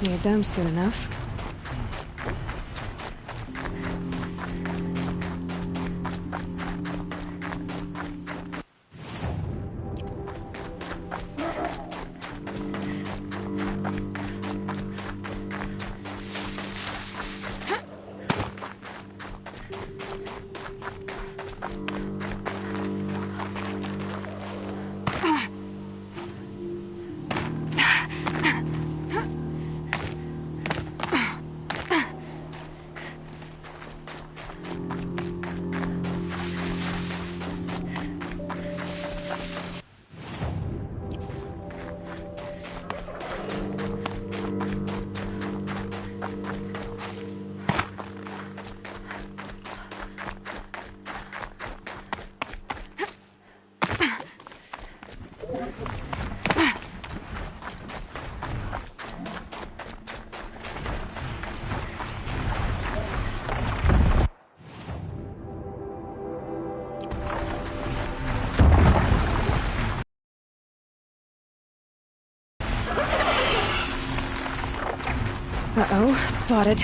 Need them soon enough. Uh-oh, spotted.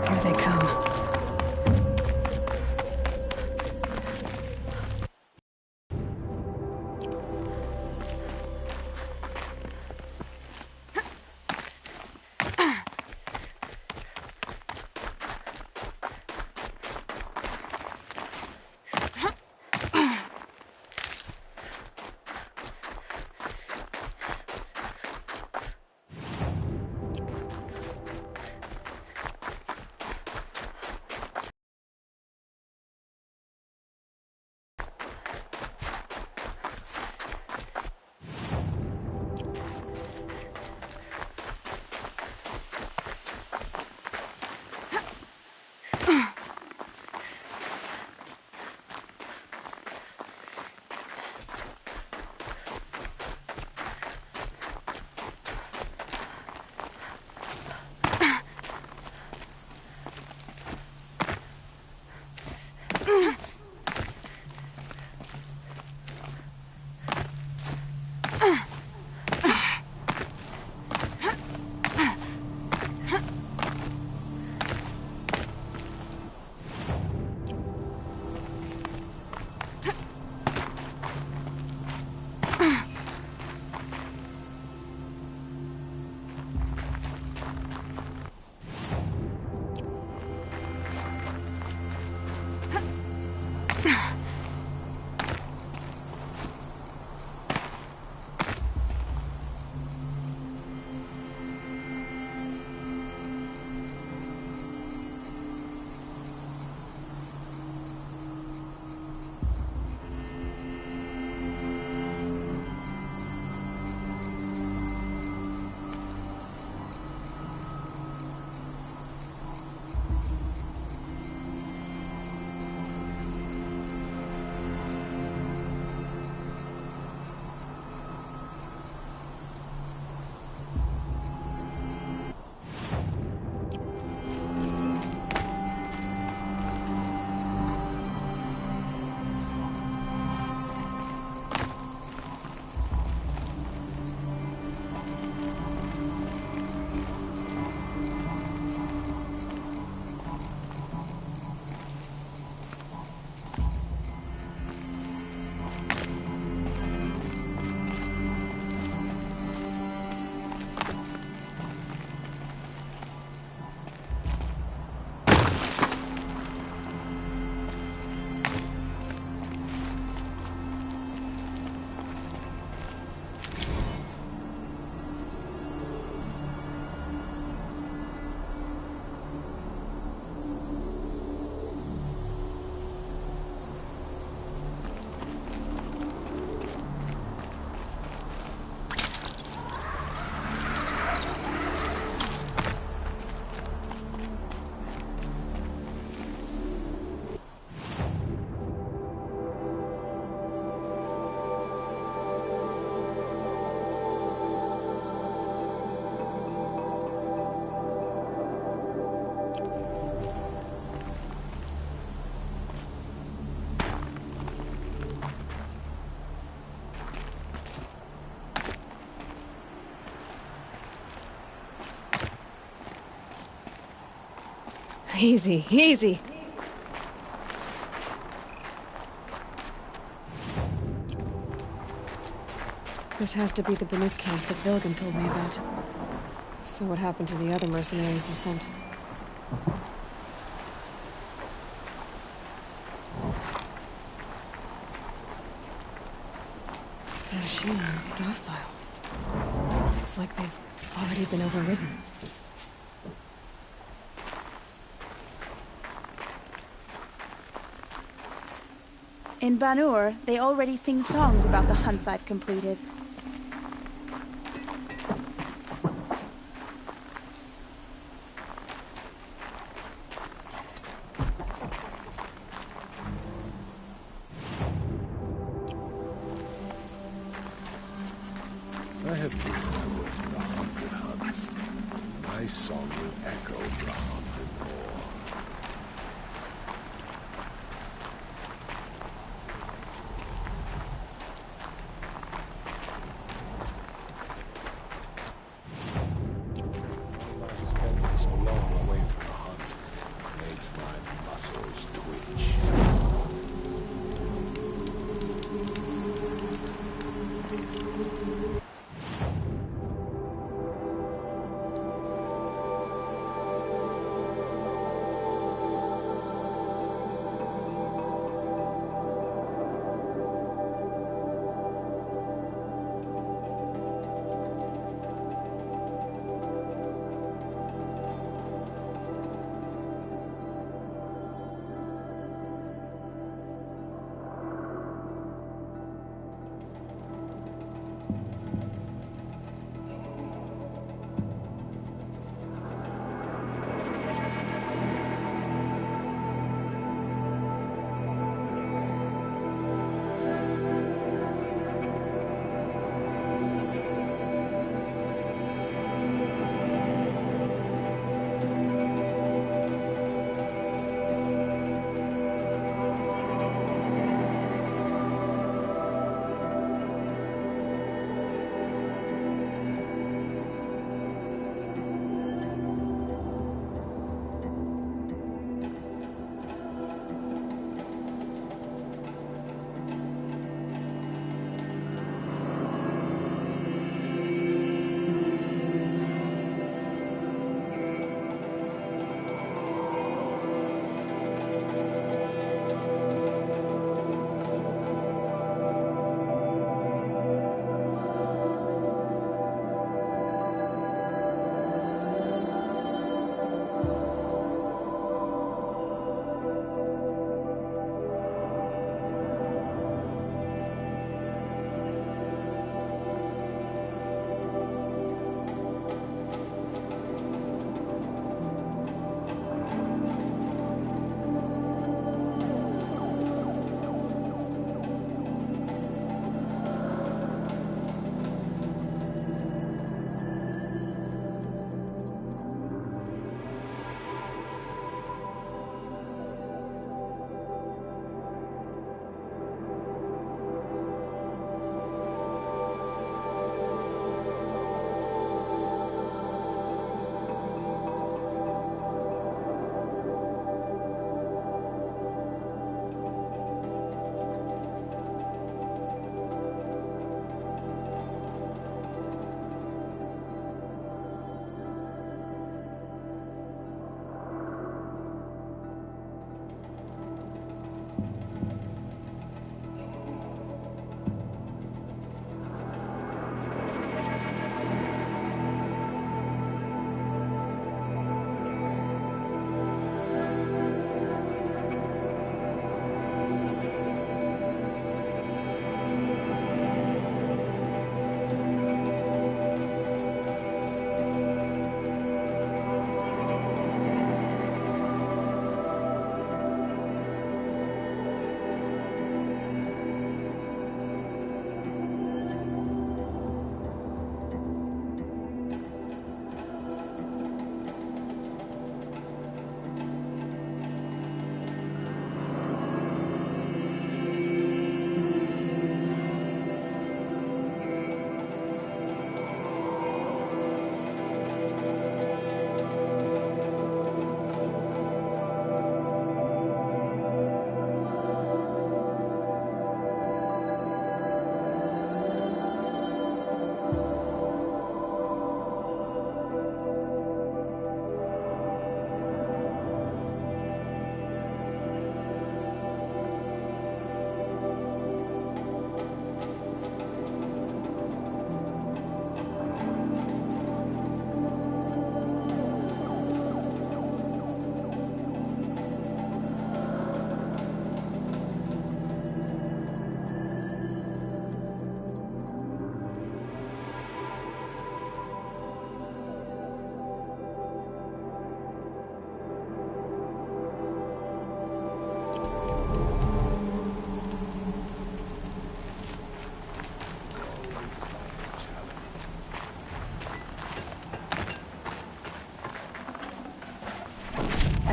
Here they come. Easy, easy. This has to be the Beneath camp that Vilgan told me about. So what happened to the other mercenaries he sent? The machines are docile. It's like they've already been overridden. In Banur, they already sing songs about the hunts I've completed. I have traveled the 100 hunts. My song will echo the 100 more. Spending so long away from the hunt makes my muscles twitch.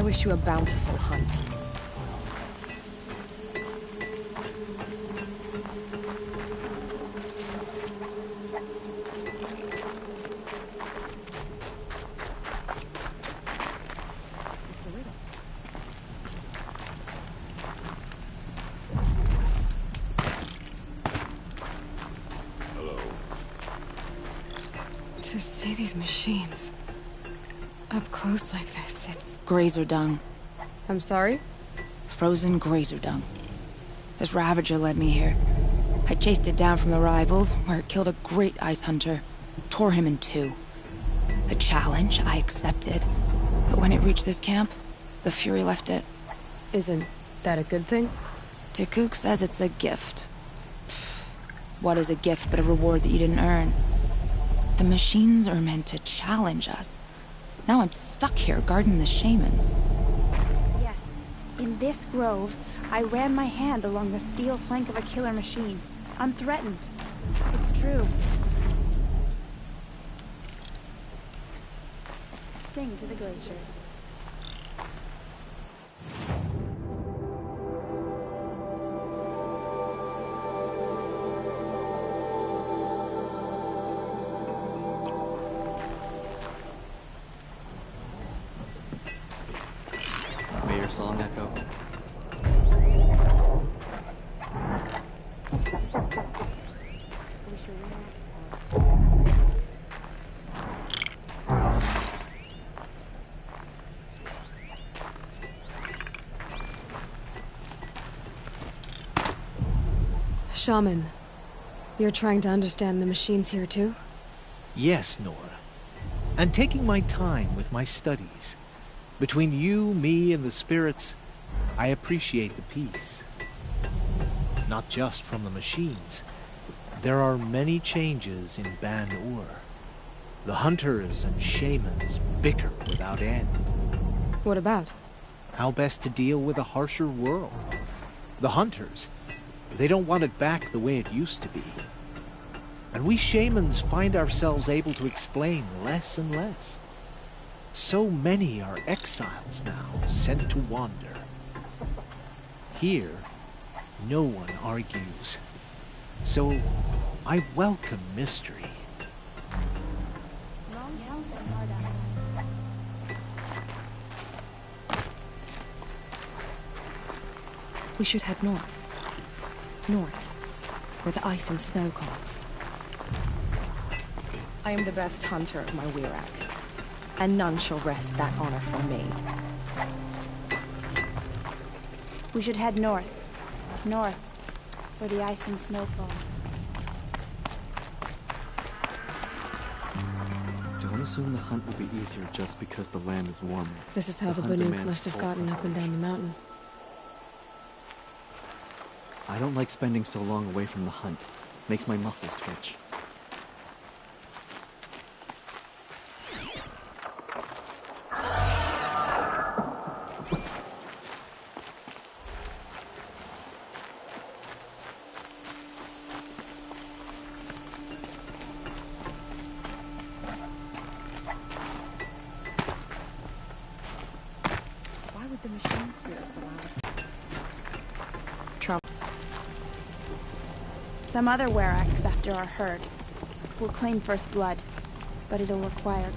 I wish you a bountiful hunt. To see these machines up close like this, it's... Grazer dung. I'm sorry? Frozen grazer dung. This Ravager led me here. I chased it down from the rivals, where it killed a great ice hunter. Tore him in two. The challenge I accepted. But when it reached this camp, the Fury left it. Isn't that a good thing? Tikuk says it's a gift. Pfft. What is a gift but a reward that you didn't earn? The machines are meant to challenge us. Now I'm stuck here guarding the shamans. Yes. In this grove, I ran my hand along the steel flank of a killer machine. Unthreatened. It's true. Sing to the glaciers. May your song echo. Shaman, you're trying to understand the machines here too? Yes, Nora. And taking my time with my studies. Between you, me, and the spirits, I appreciate the peace. Not just from the machines. There are many changes in Ban-Ur. The hunters and shamans bicker without end. What about? How best to deal with a harsher world. The hunters, they don't want it back the way it used to be. And we shamans find ourselves able to explain less and less. So many are exiles now, sent to wander. Here, no one argues. So, I welcome mystery. Long health and hard eyes. We should head north. North, where the ice and snow calls. I am the best hunter of my Werak, and none shall wrest that honor from me. We should head north. North, where the ice and snow fall. Don't assume the hunt will be easier just because the land is warmer. This is how the hunt Banuk demands must have full gotten up and down the mountain. I don't like spending so long away from the hunt. Makes my muscles twitch. Why would the machine spirits allow us? Some other Weraks after our herd. We'll claim first blood, but it'll require...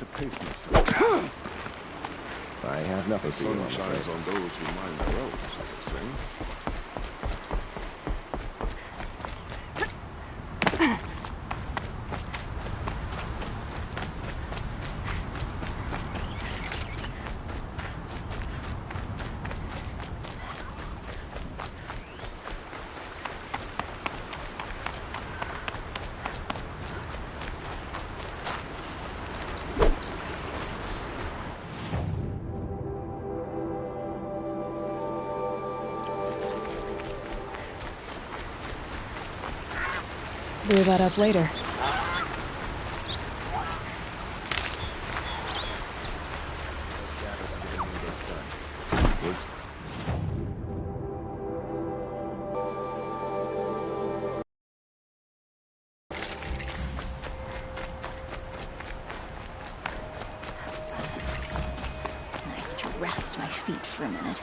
like to pace myself. I have nothing The for you, sun I'm afraid. shines on those who mind their roads, as they say. Blew that up later. Nice to rest my feet for a minute.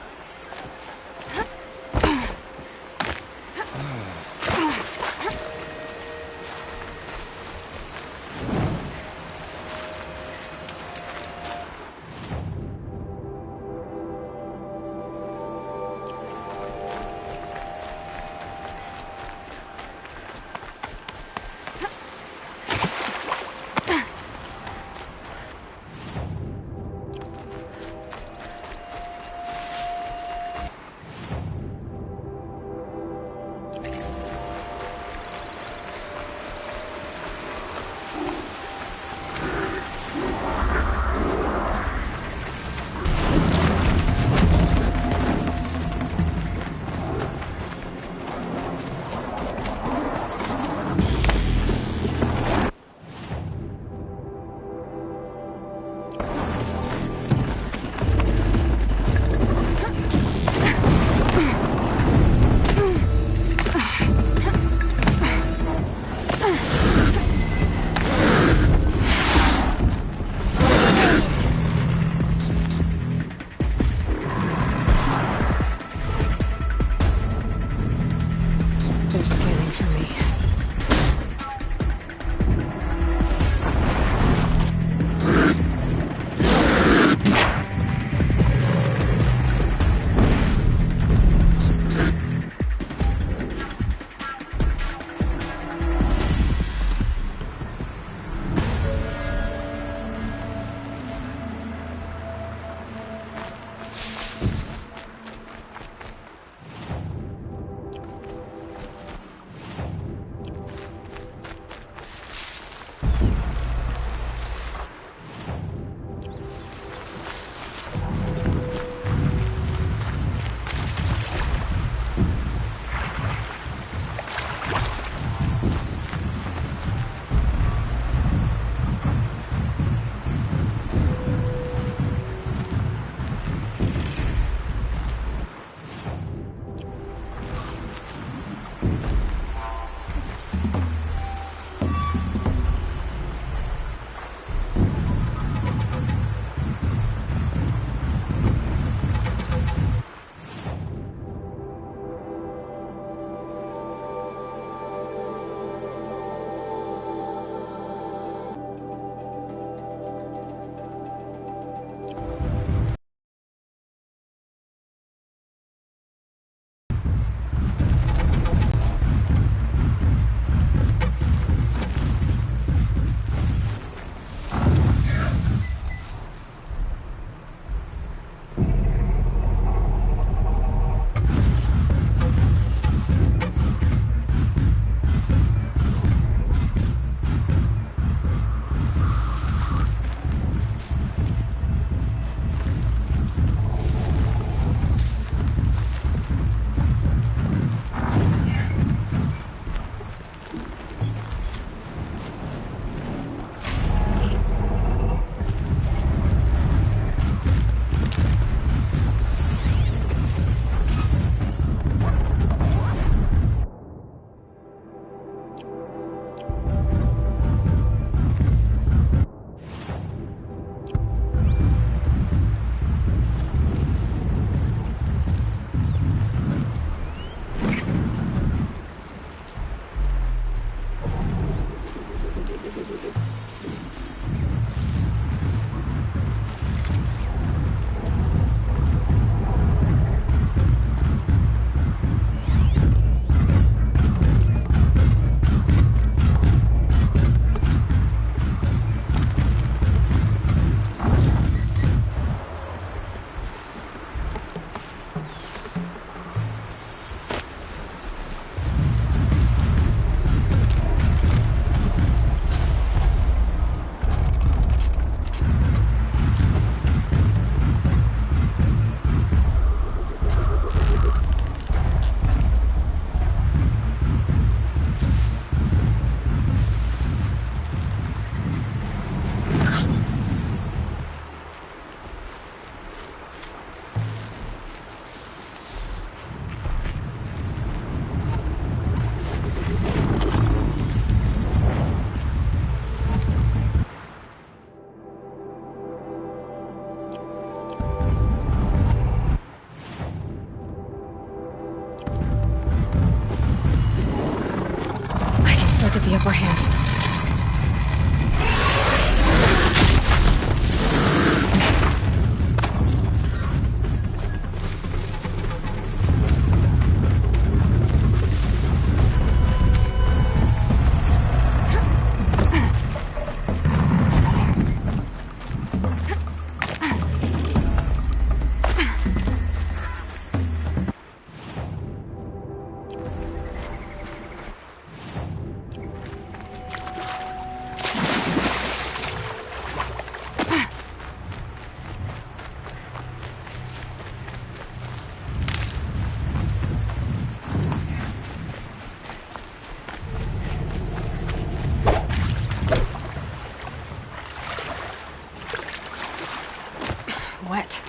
wet.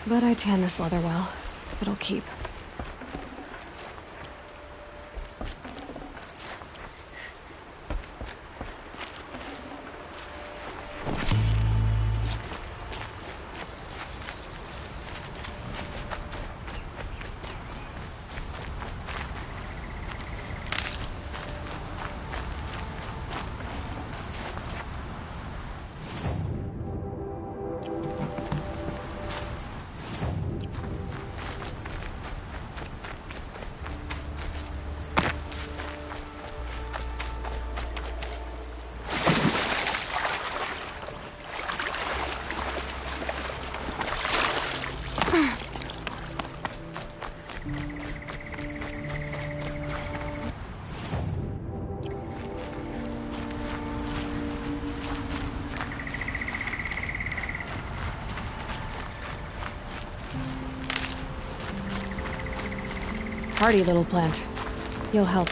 But I tan this leather well. It'll keep. Hardy little plant. You'll help.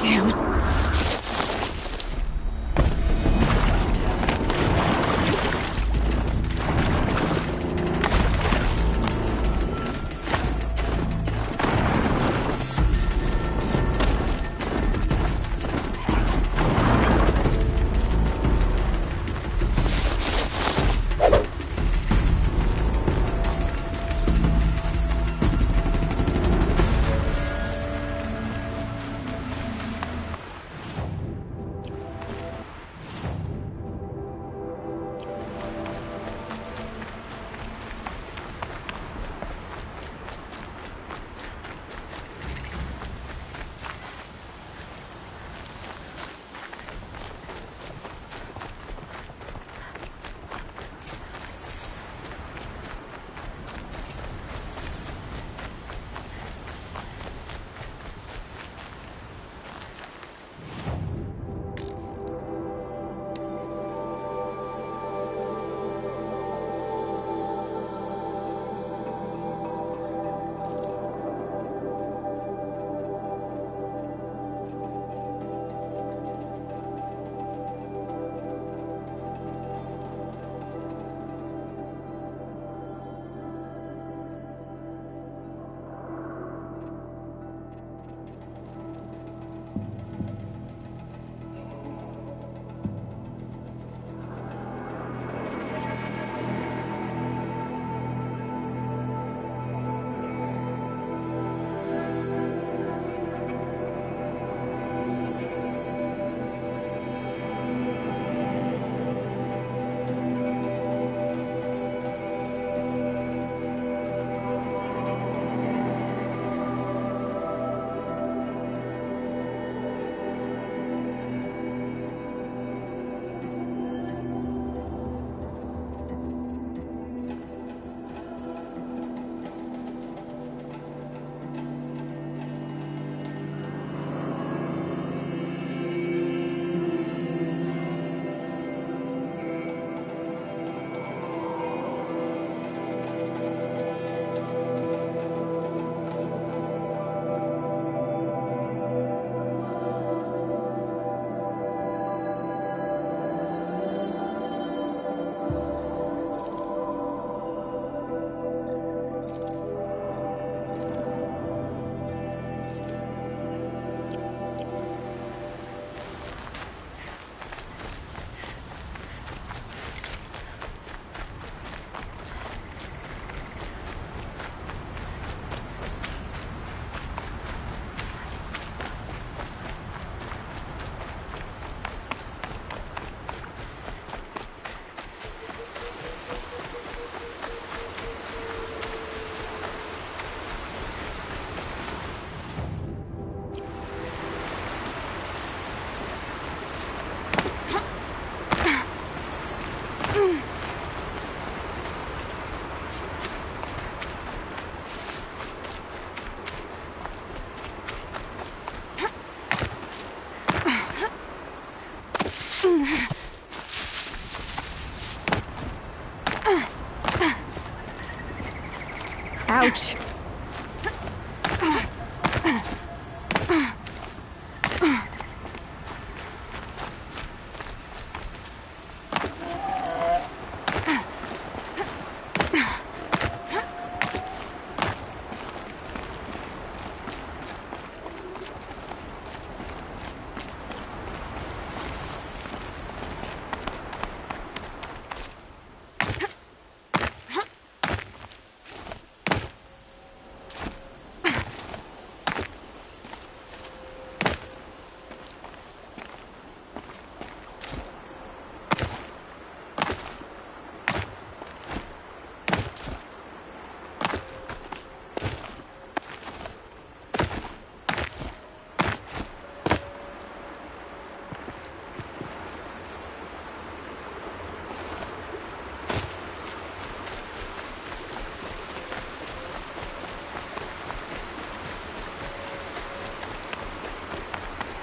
Damn.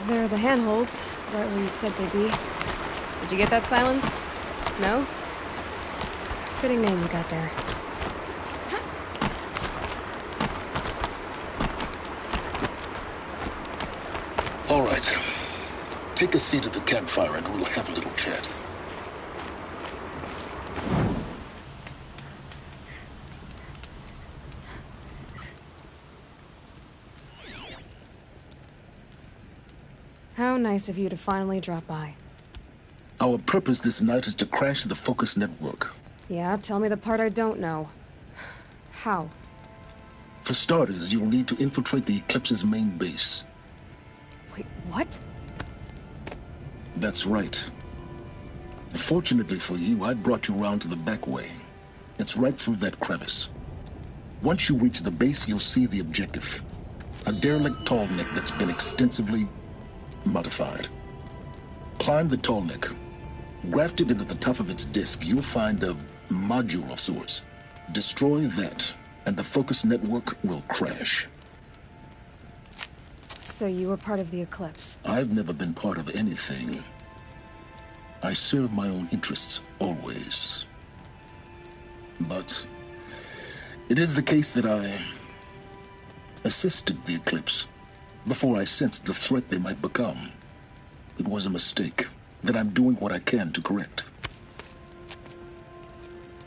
There are the handholds, right where you'd said they'd be. Did you get that, Silence? No? Fitting name you got there. All right. Take a seat at the campfire and we'll have a little chat. How nice of you to finally drop by. Our purpose this night is to crash the Focus network. Yeah, tell me the part I don't know. How? For starters, you'll need to infiltrate the Eclipse's main base. Wait, what? That's right. Fortunately for you, I brought you round to the back way. It's right through that crevice. Once you reach the base, you'll see the objective. A derelict tall neck that's been extensively modified. Climb the tall neck. Grafted into the top of its disk, you'll find a module of sorts. Destroy that, and the Focus network will crash. So you were part of the Eclipse? I've never been part of anything. I serve my own interests, always. But it is the case that I assisted the Eclipse before I sensed the threat they might become. It was a mistake that I'm doing what I can to correct.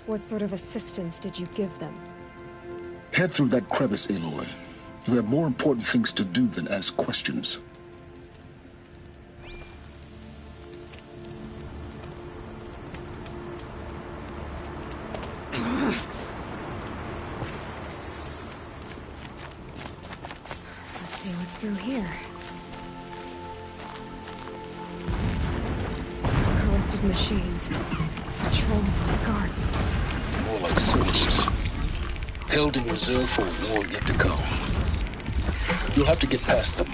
What sort of assistance did you give them? Head through that crevice, Aloy. You have more important things to do than ask questions. Let's see what's through here. Corrupted machines. Patrolled by guards. More like soldiers. Held in reserve for a war yet to come. You'll have to get past them.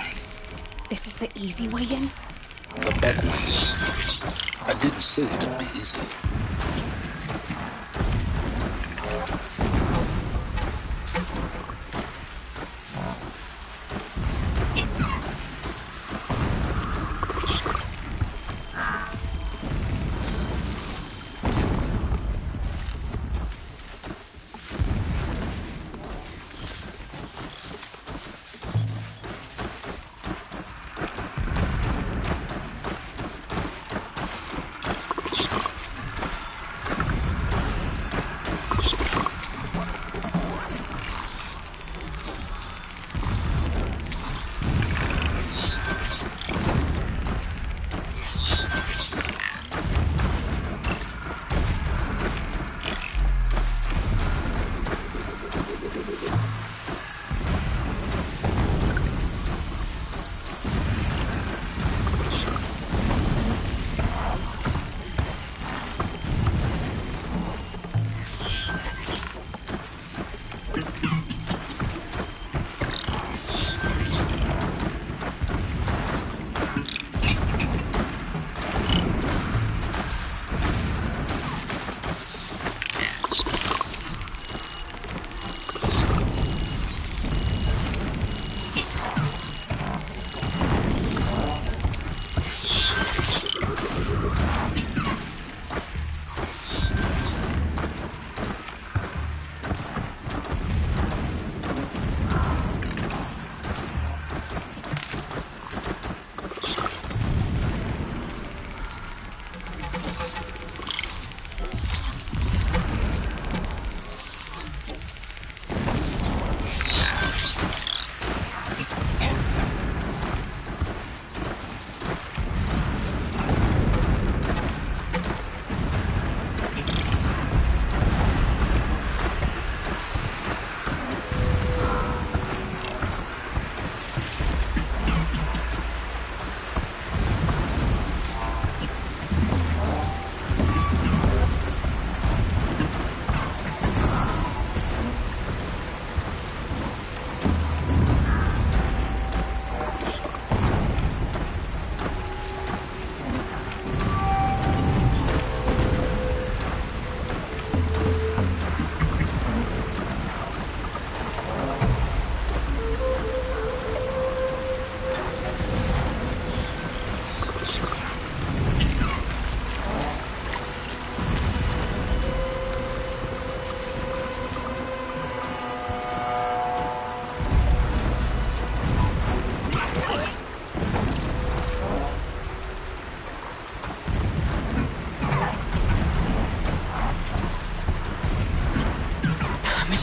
This is the easy way in? The back way. I didn't say it'd be easy.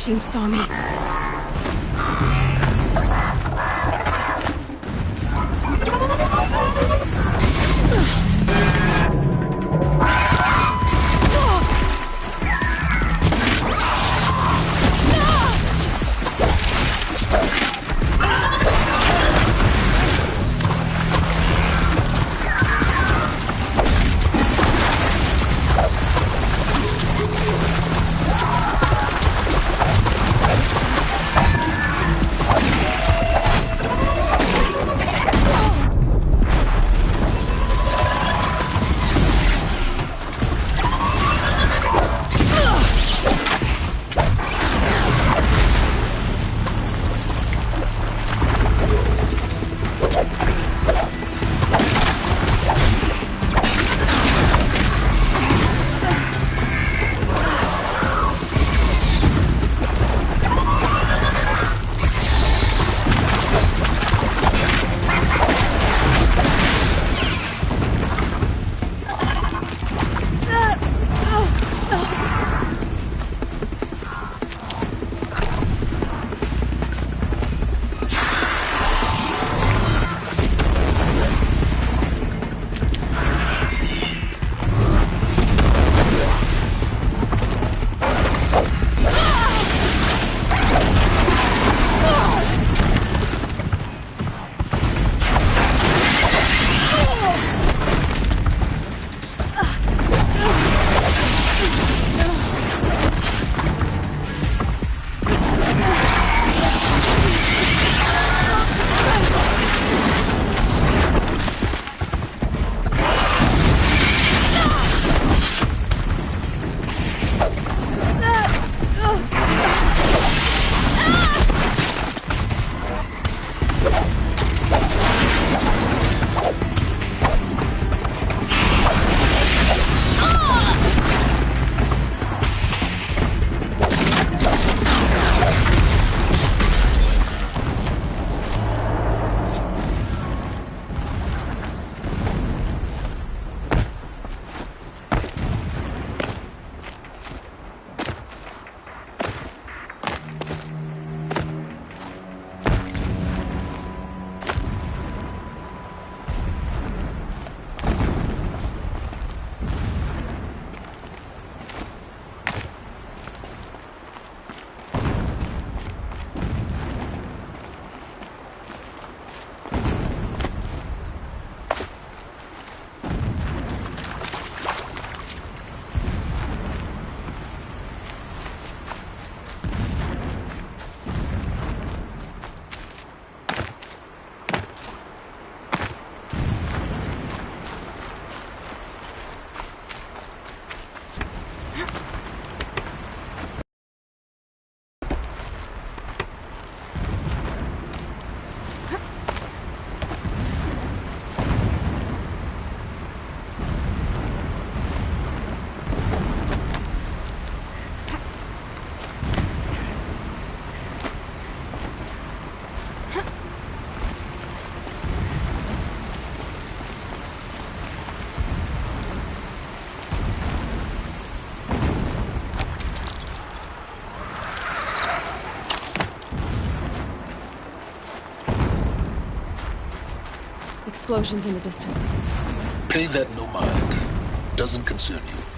machine saw me. Explosions in the distance. Pay that no mind. Doesn't concern you.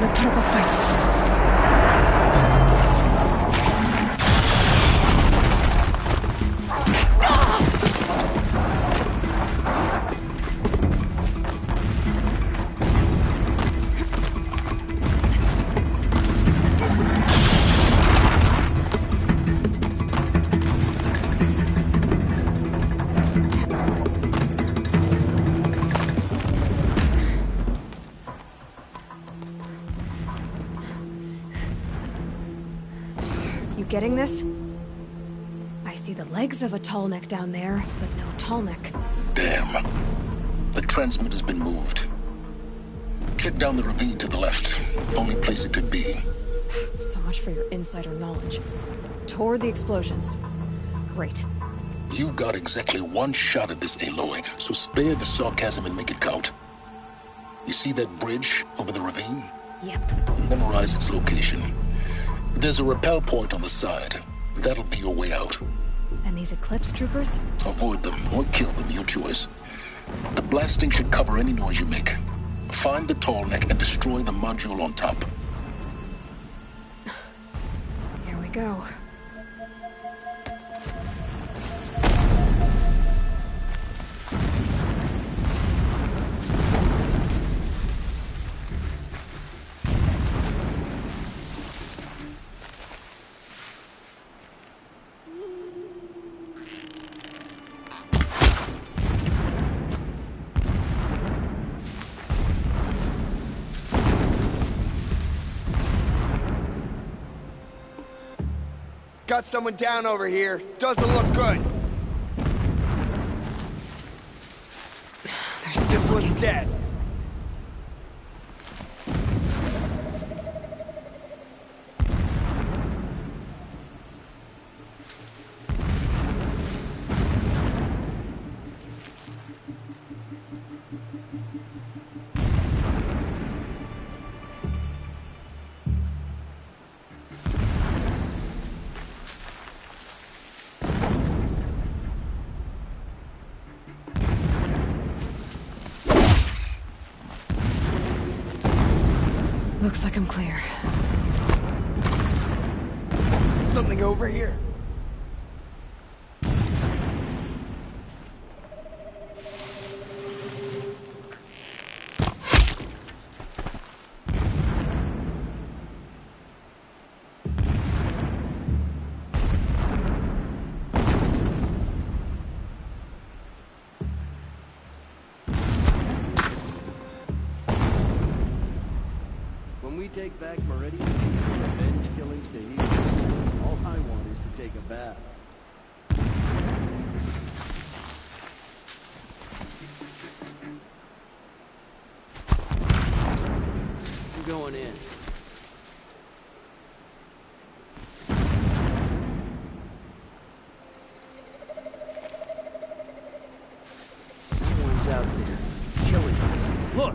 gonna put up a fight. You getting this? I see the legs of a tall neck down there, but no tall neck. Damn. The transmitter's been moved. Check down the ravine to the left. Only place it could be. So much for your insider knowledge. Toward the explosions. Great. You've got exactly one shot at this, Aloy, so spare the sarcasm and make it count. You see that bridge over the ravine? Yep. Memorize its location. There's a rappel point on the side. That'll be your way out. And these Eclipse troopers? Avoid them or kill them, your choice. The blasting should cover any noise you make. Find the tall neck and destroy the module on top. Here we go. Got someone down over here. Doesn't look good. This one's dead. Looks like I'm clear. Something over here. When we take back Meridian, revenge killings to heal. All I want is to take a bath. I'm going in. Someone's out there, killing us. Look!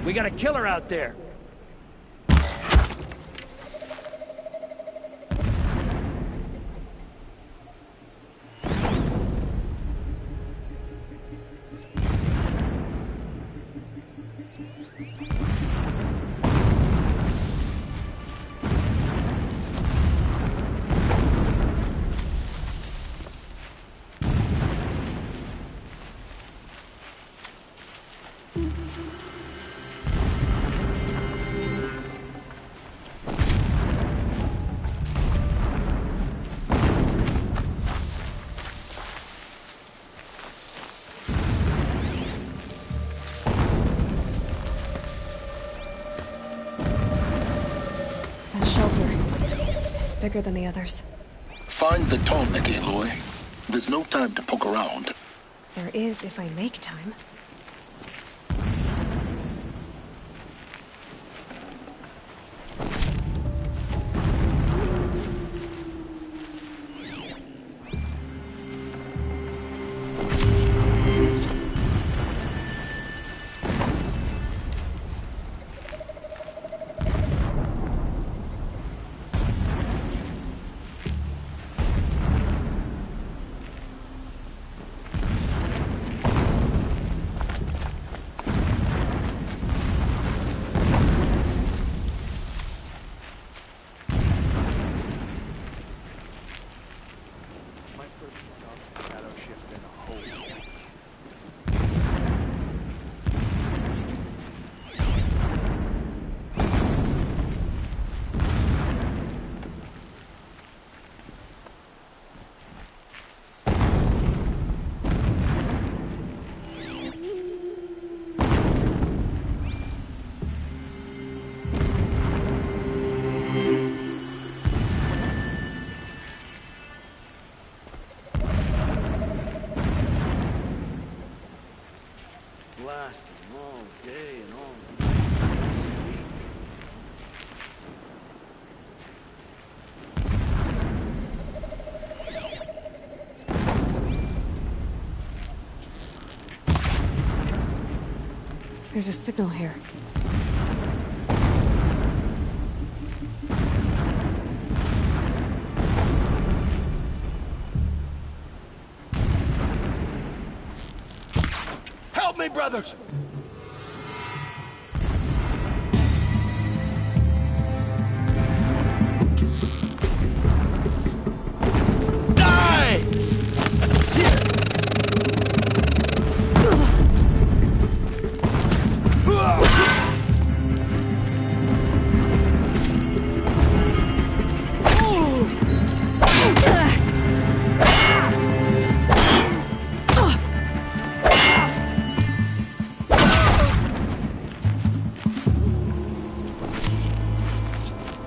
We got a killer out there. bigger than the others. Find the Tallneck, Aloy. There's no time to poke around. There is if I make time. Lasting all day and all night. Sleep. There's a signal here. Help me, brothers!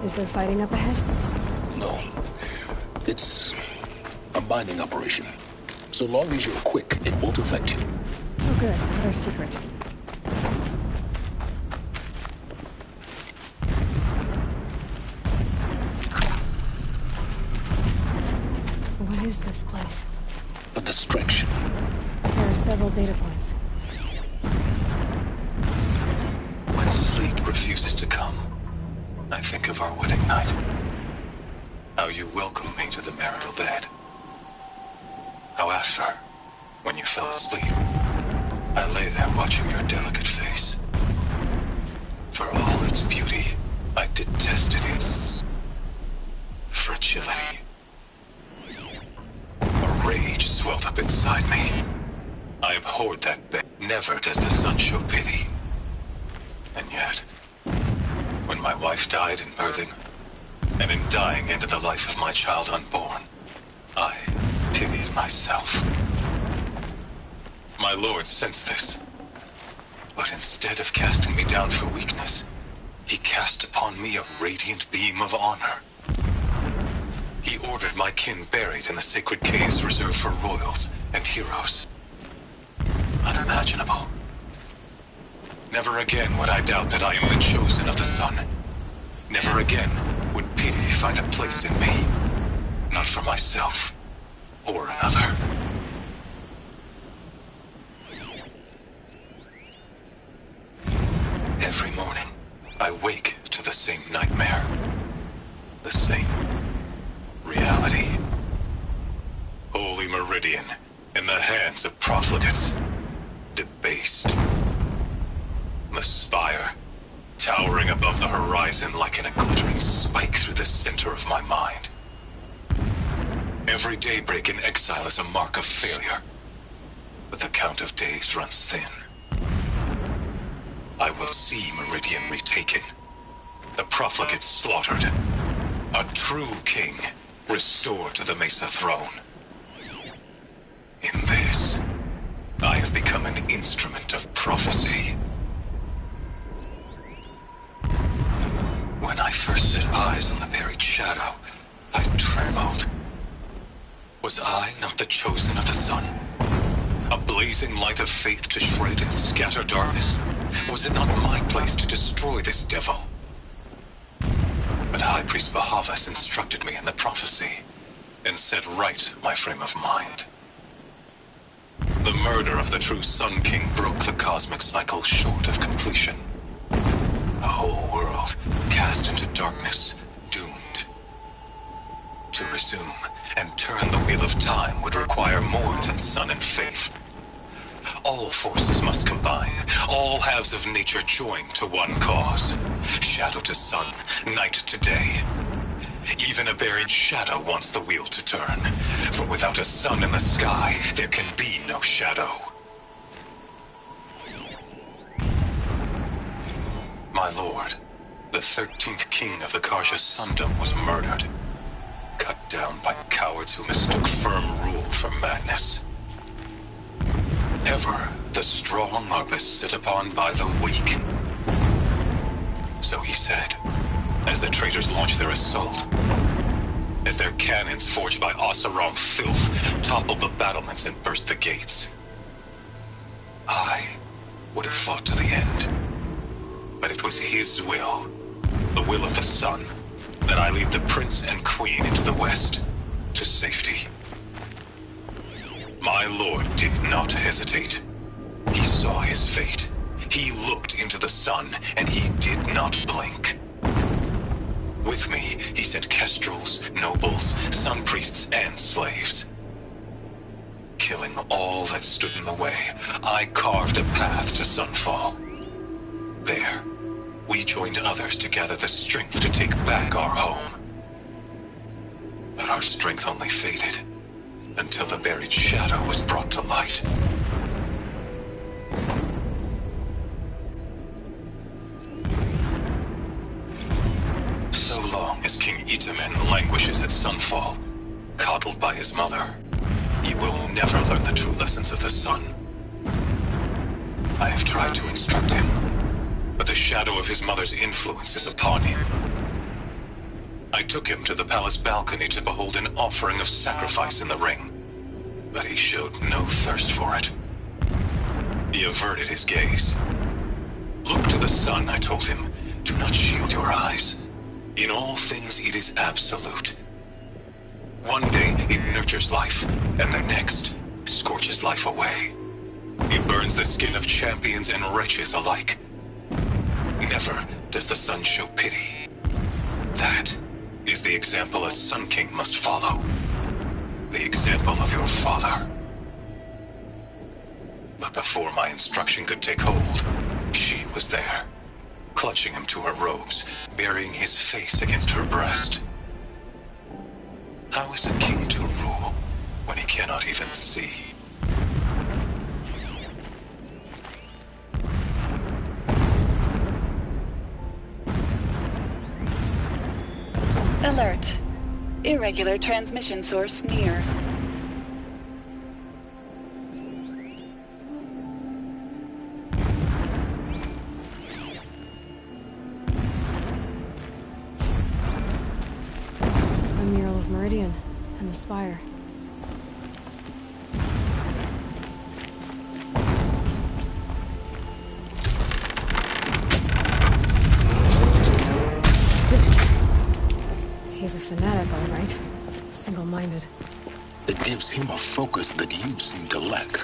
Is there fighting up ahead? No. It's a mining operation. So long as you're quick, it won't affect you. Oh good, another secret. What is this place? A distraction. There are several data points. When sleep refuses to come, I think of our wedding night. How you welcomed me to the marital bed. How after, when you fell asleep, I lay there watching your delicate face. For all its beauty, I detested its fragility. A rage swelled up inside me. I abhorred that bed. Never does the sun show pity. And yet, when my wife died in birthing, and in dying ended the life of my child unborn, I pitied myself. My lord sensed this, but instead of casting me down for weakness, he cast upon me a radiant beam of honor. He ordered my kin buried in the sacred caves reserved for royals and heroes. Unimaginable. Never again would I doubt that I am the chosen of the sun. Never again would pity find a place in me. Not for myself or another. Every morning, I wake to the same nightmare. The same reality. Holy Meridian in the hands of profligates. Debased. The spire, towering above the horizon like a glittering spike through the center of my mind. Every daybreak in exile is a mark of failure, but the count of days runs thin. I will see Meridian retaken, the profligates slaughtered, a true king restored to the Mesa throne. In this, I have become an instrument of prophecy. When I first set eyes on the buried shadow, I trembled. Was I not the chosen of the sun? A blazing light of faith to shred and scatter darkness? Was it not my place to destroy this devil? But High Priest Bahavas instructed me in the prophecy, and set right my frame of mind. The murder of the true Sun King broke the cosmic cycle short of completion. A whole world cast into darkness, doomed. To resume and turn the wheel of time would require more than sun and faith. All forces must combine, all halves of nature join to one cause. Shadow to sun, night to day. Even a buried shadow wants the wheel to turn, for without a sun in the sky, there can be no shadow. My lord, the 13th king of the Karja Sundom was murdered. Cut down by cowards who mistook firm rule for madness. Ever the strong are beset upon by the weak. So he said, as the traitors launched their assault, as their cannons forged by Oseram filth toppled the battlements and burst the gates. I would have fought to the end. But it was his will, the will of the sun, that I lead the prince and queen into the west, to safety. My lord did not hesitate. He saw his fate. He looked into the sun, and he did not blink. With me, he sent kestrels, nobles, sun priests, and slaves. Killing all that stood in the way, I carved a path to Sunfall. There, we joined others to gather the strength to take back our home. But our strength only faded, until the buried shadow was brought to light. So long as King Itamen languishes at Sunfall, coddled by his mother, he will never learn the true lessons of the sun. I have tried to instruct him, but the shadow of his mother's influence is upon him. I took him to the palace balcony to behold an offering of sacrifice in the ring, but he showed no thirst for it. He averted his gaze. Look to the sun, I told him. Do not shield your eyes. In all things it is absolute. One day it nurtures life, and the next scorches life away. It burns the skin of champions and wretches alike. Never does the sun show pity. That is the example a Sun King must follow. The example of your father. But before my instruction could take hold, she was there, clutching him to her robes, burying his face against her breast. How is a king to rule when he cannot even see? Alert. Irregular transmission source near. A mural of Meridian and the spire. He's a fanatic, all right. Single-minded. It gives him a focus that you seem to lack.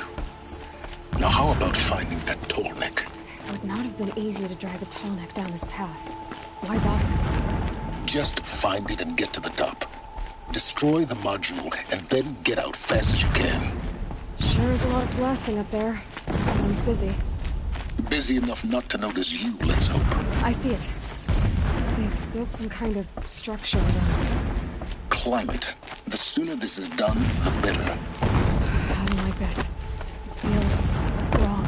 Now how about finding that Tallneck? It would not have been easy to drag a Tallneck down this path. Why bother? Just find it and get to the top. Destroy the module and then get out fast as you can. Sure is a lot of blasting up there. Sounds busy. Busy enough not to notice you, let's hope. I see it. They've built some kind of structure around it. Climb it. The sooner this is done, the better. I don't like this. It feels wrong.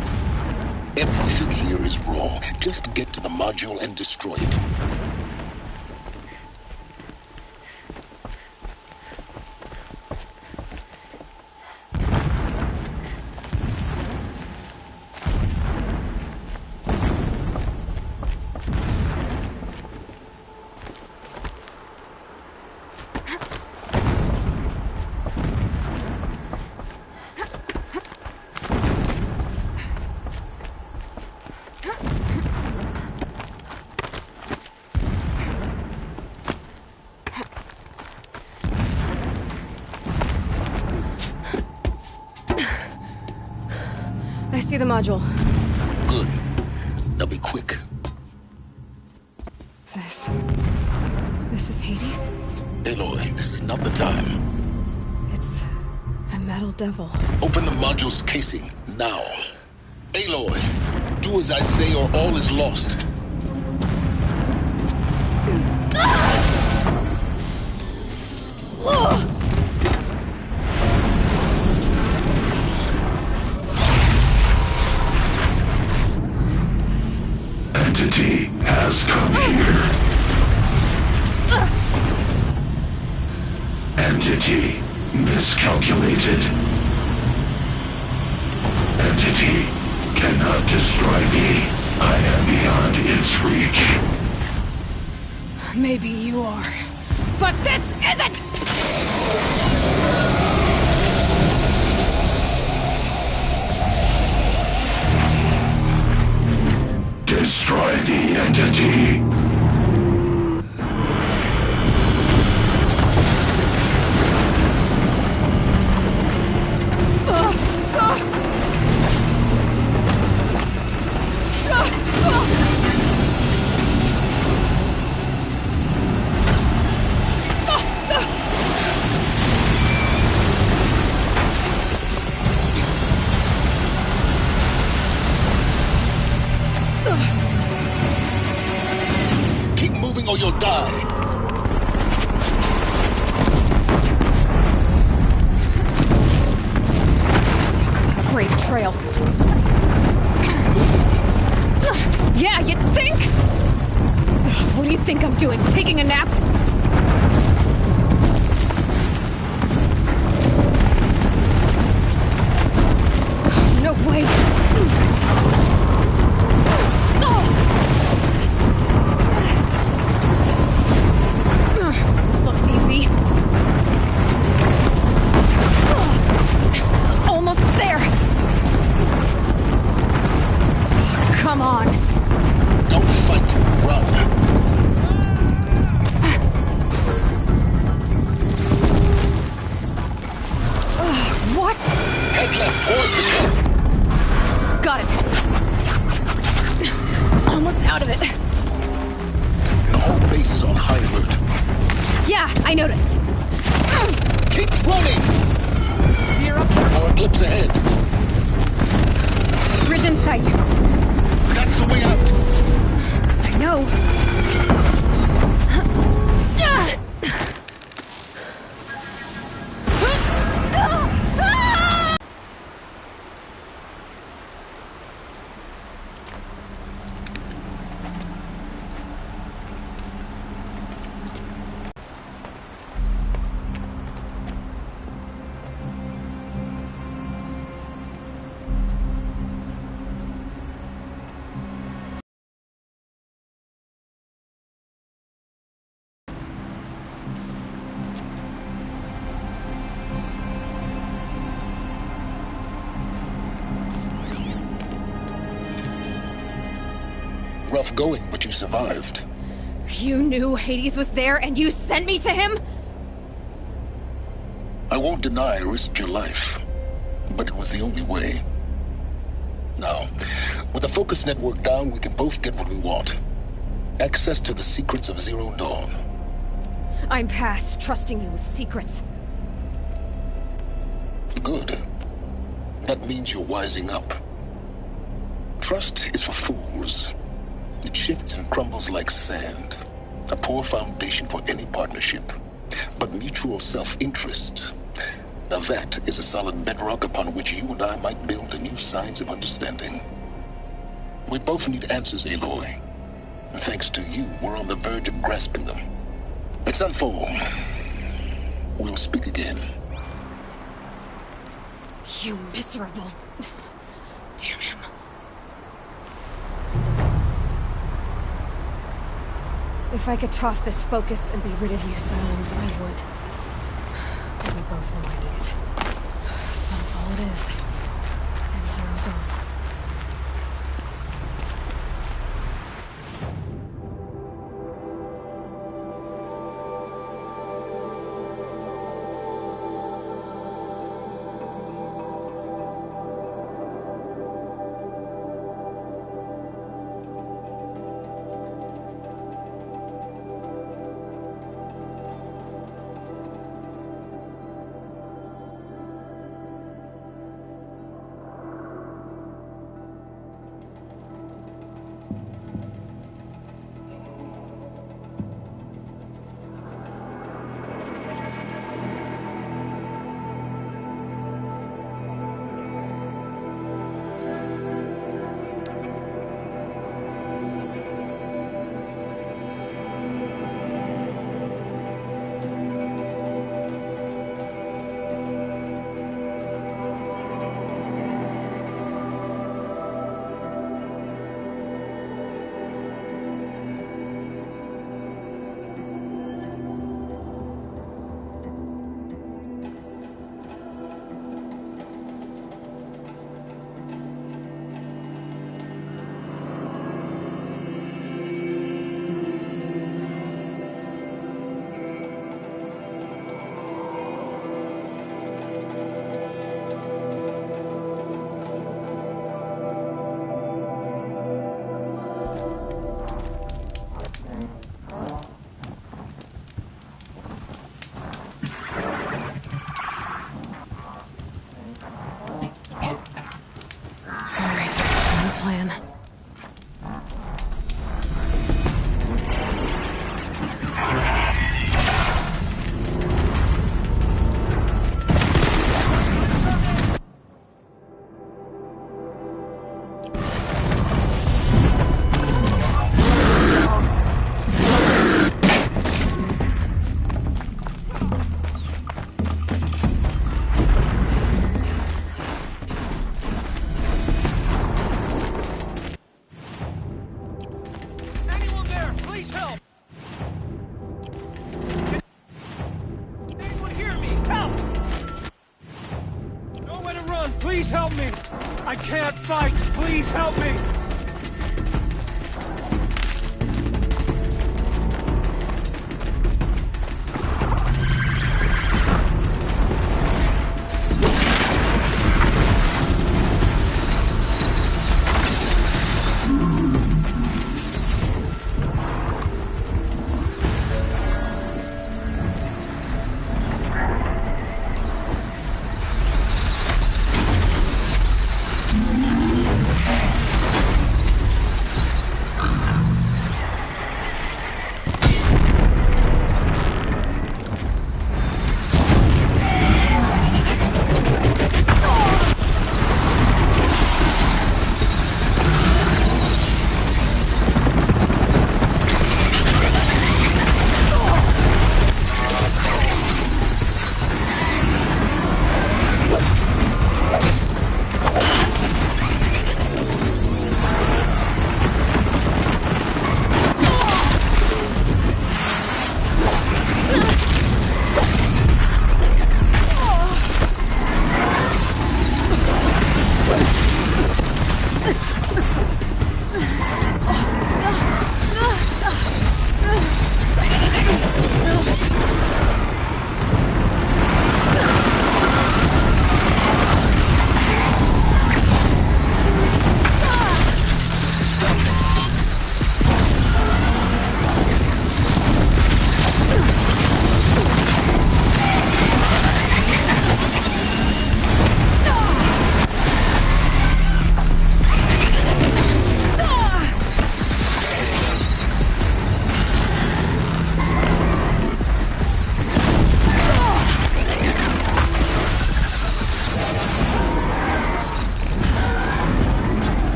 Everything here is wrong. Just get to the module and destroy it. I see the module. Good. Now be quick. This is Hades? Aloy, this is not the time. It's a metal devil. Open the module's casing, now. Aloy, do as I say or all is lost. Entity has come here. Entity miscalculated. Entity cannot destroy me. I am beyond its reach. Maybe you are. But this isn't! Destroy the entity. Keep moving or you'll die. Brave trail. Yeah, you think? What do you think I'm doing? Taking a nap? No way. This looks easy. Almost there. Come on. Don't fight, run. What? Head left towards the top. Got it. Almost out of it. The whole base is on high alert. Yeah, I noticed. Keep running! Gear up. Our eclipse ahead. Bridge in sight. That's the way out. I know. Rough going, but you survived. You knew Hades was there and you sent me to him? I won't deny I risked your life, but it was the only way. Now, with the focus network down, we can both get what we want. Access to the secrets of Zero Dawn. I'm past trusting you with secrets. Good. That means you're wising up. Trust is for fools. It shifts and crumbles like sand. A poor foundation for any partnership. But mutual self-interest, now that is a solid bedrock upon which you and I might build a new science of understanding. We both need answers, Aloy. And thanks to you, we're on the verge of grasping them. Let's unfold. We'll speak again. You miserable... Damn him. If I could toss this focus and be rid of you, Silence, I would. But we both know I need it. Sunfall it is. And Zero Dawn. Leon, please help me! I can't fight! Please help me!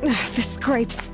The scrapes.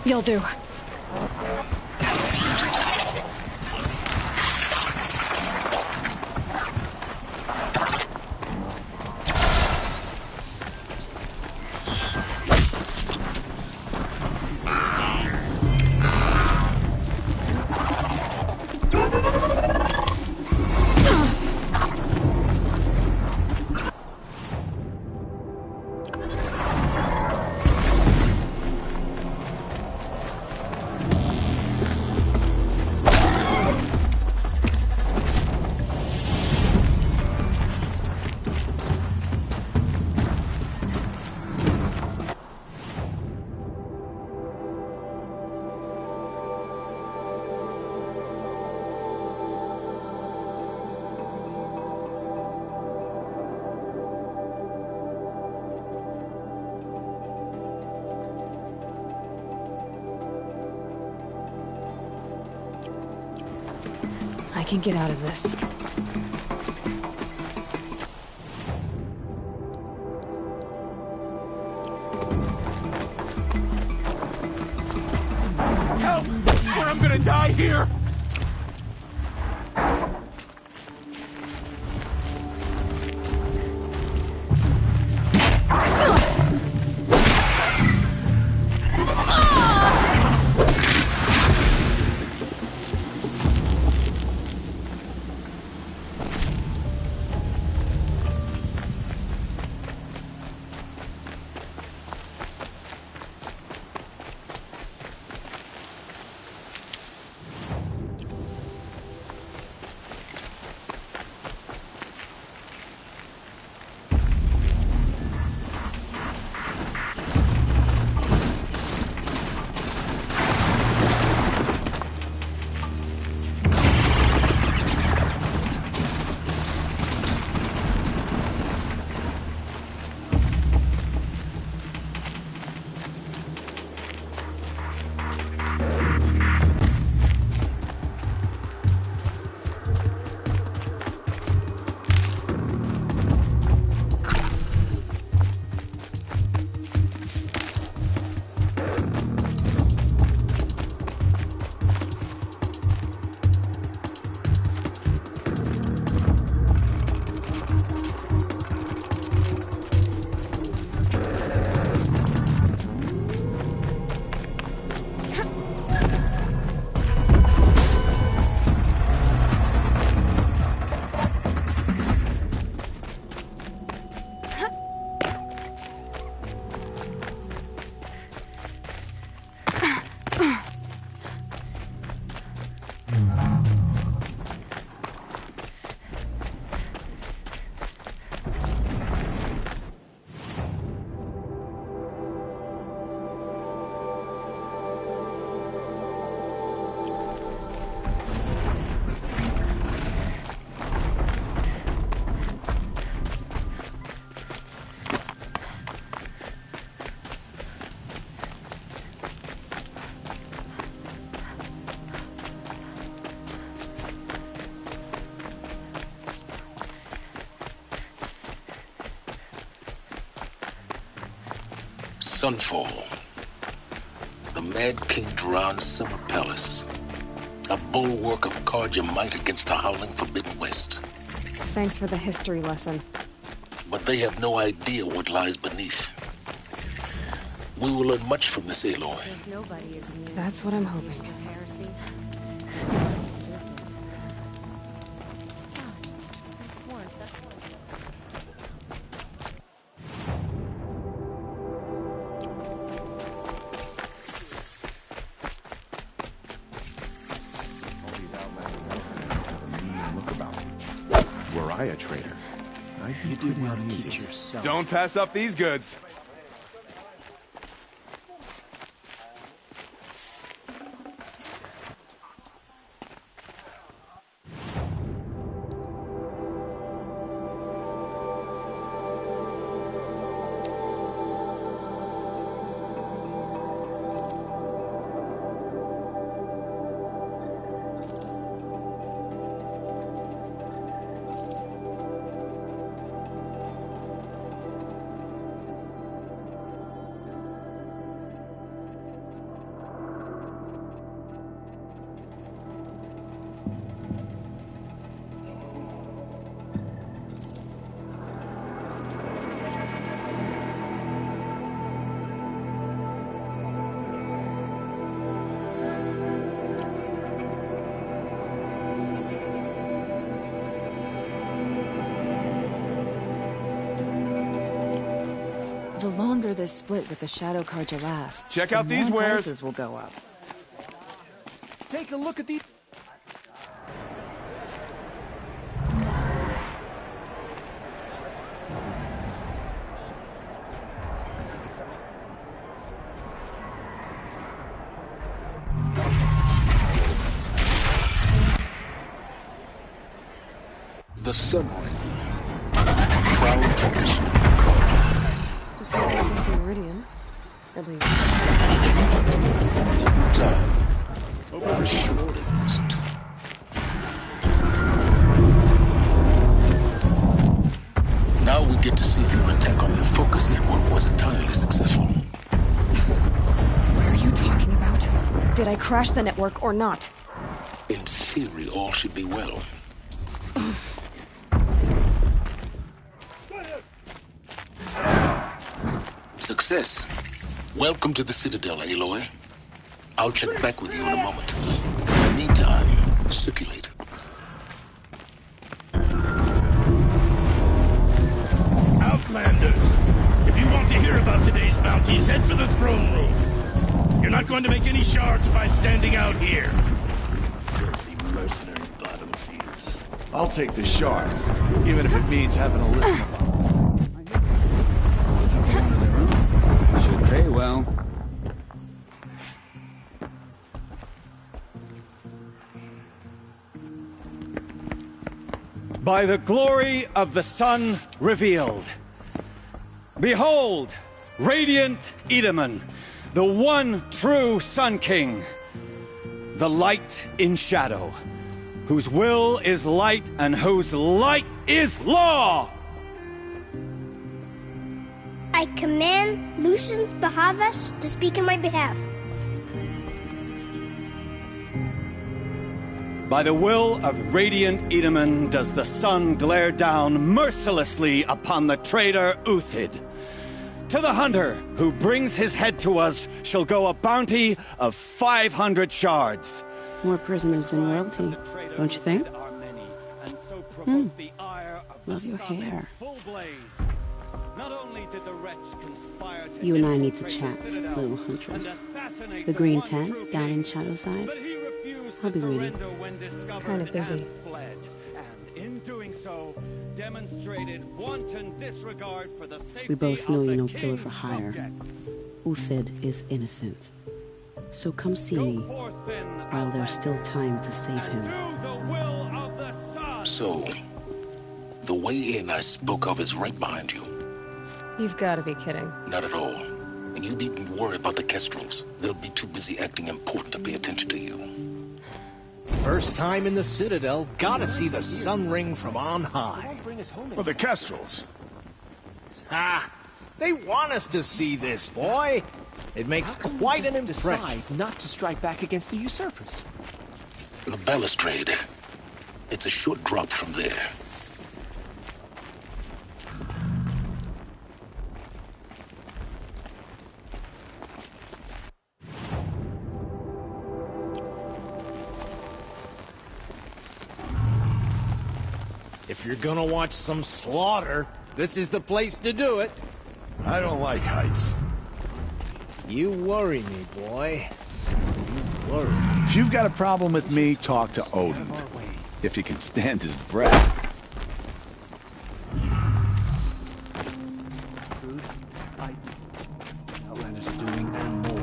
You'll do. I can get out of this. Help! Or I'm gonna die here! Sunfall. The Mad King Duran's summer palace. A bulwark of Carja might against the howling Forbidden West. Thanks for the history lesson. But they have no idea what lies beneath. We will learn much from this Aloy. That's what I'm hoping. Were I a traitor, I'd be pretty uneasy. Don't pass up these goods. The longer this split with the Shadow Carja lasts, Check out the these more wares. prices will go up. Take a look at these. The Sun Ring. Proud tradition. It's not like this in Meridian. At least. Time. Over short it wasn't. Now we get to see if your attack on the Focus Network was entirely successful. What are you talking about? Did I crash the network or not? In theory, all should be well. Success. Welcome to the Citadel, Aloy. I'll check back with you in a moment. In the meantime, circulate. Outlanders! If you want to hear about today's bounties, head for the throne room. You're not going to make any shards by standing out here. Filthy mercenary bottom feeders. I'll take the shards, even if it means having to listen to them. Should pay well. By the glory of the sun revealed. Behold, radiant Edaman, the one true Sun King, the light in shadow, whose will is light and whose light is law! I command Lucius Bahavas to speak in my behalf. By the will of radiant Edaman does the sun glare down mercilessly upon the traitor Uthid. To the hunter who brings his head to us shall go a bounty of 500 shards. More prisoners than royalty, don't you think? Love your hair. You and I need to chat, little huntress. The green tent down in Shadowside. I'll be waiting. Kind of busy. We both know you're no killer for hire. Uthid is innocent. So come see me while there's still time to save him. So, the way in I spoke of is right behind you. You've got to be kidding. Not at all. And you needn't worry about the Kestrels. They'll be too busy acting important to pay attention to you. First time in the Citadel, gotta see the Sun Ring from on high. Well, the Kestrels. Ah, They want us to see this, boy. It makes quite an impression. Decide not to strike back against the usurpers. The balustrade. It's a short drop from there. If you're gonna watch some slaughter, this is the place to do it. I don't like heights. You worry me, boy. You worry. If you've got a problem with me, talk to Odin. If he can stand his breath. Food, fight, Outlanders are doing and more.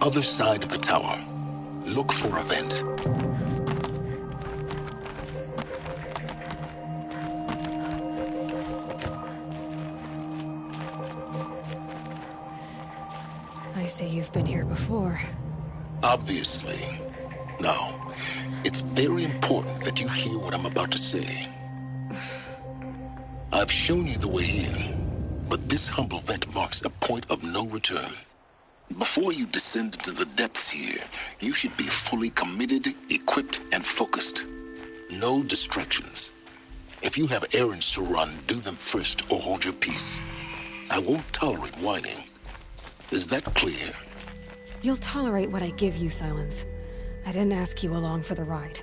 Other side of the tower. Look for a vent. I see you've been here before. Obviously. Now, it's very important that you hear what I'm about to say. I've shown you the way in, but this humble vent marks a point of no return. Before you descend into the depths here, you should be fully committed, equipped, and focused. No distractions. If you have errands to run, do them first or hold your peace. I won't tolerate whining. Is that clear? You'll tolerate what I give you, Silence. I didn't ask you along for the ride.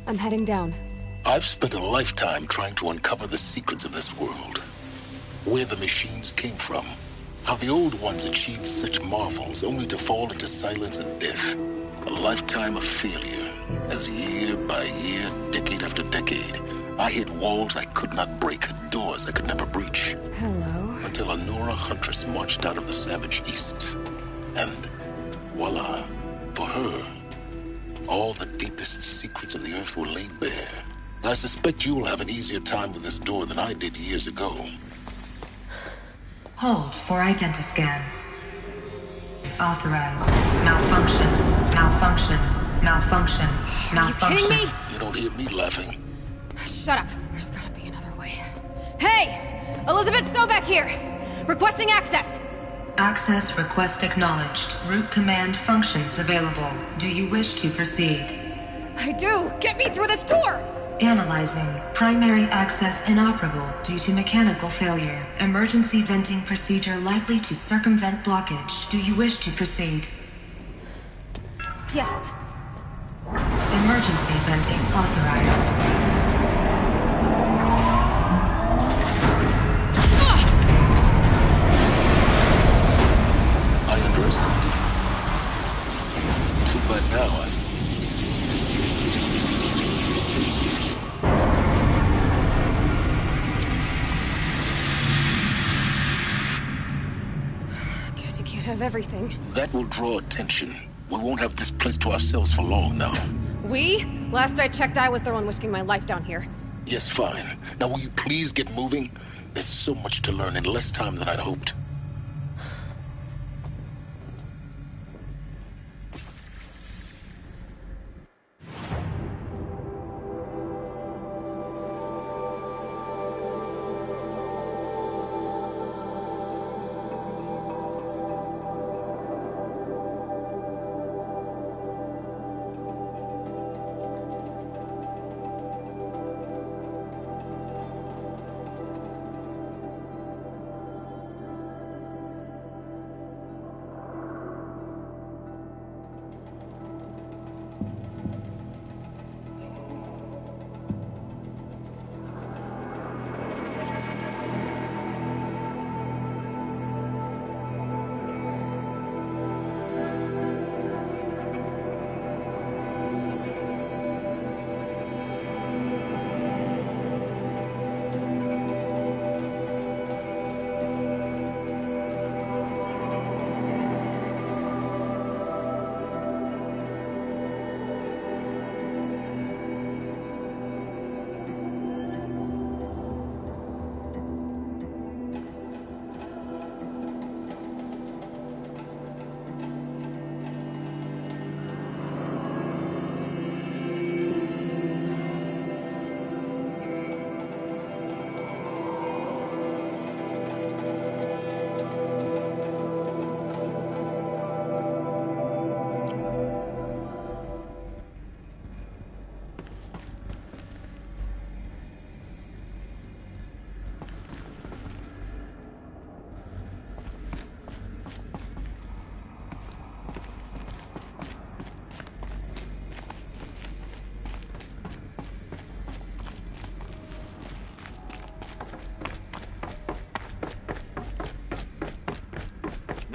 I'm heading down. I've spent a lifetime trying to uncover the secrets of this world. Where the machines came from. How the old ones achieved such marvels only to fall into silence and death. A lifetime of failure. As year by year, decade after decade, I hit walls I could not break, doors I could never breach. Hello. Until a Nora huntress marched out of the savage east. And voila, for her, all the deepest secrets of the earth were laid bare. I suspect you'll have an easier time with this door than I did years ago. Hold for identiscan. Authorized. Malfunction. Malfunction. Malfunction. Malfunction. Are you kidding me? You don't hear me laughing. Shut up. There's gotta be another way. Hey! Elizabeth Sobek here! Requesting access! Access request acknowledged. Root command functions available. Do you wish to proceed? I do! Get me through this tour! Analyzing. Primary access inoperable due to mechanical failure. Emergency venting procedure likely to circumvent blockage. Do you wish to proceed? Yes. Emergency venting authorized. I underestimated you. Too bad now Guess you can't have everything. That will draw attention. We won't have this place to ourselves for long now. We? Last I checked, I was the one risking my life down here. Yes, fine. Now will you please get moving? There's so much to learn in less time than I'd hoped.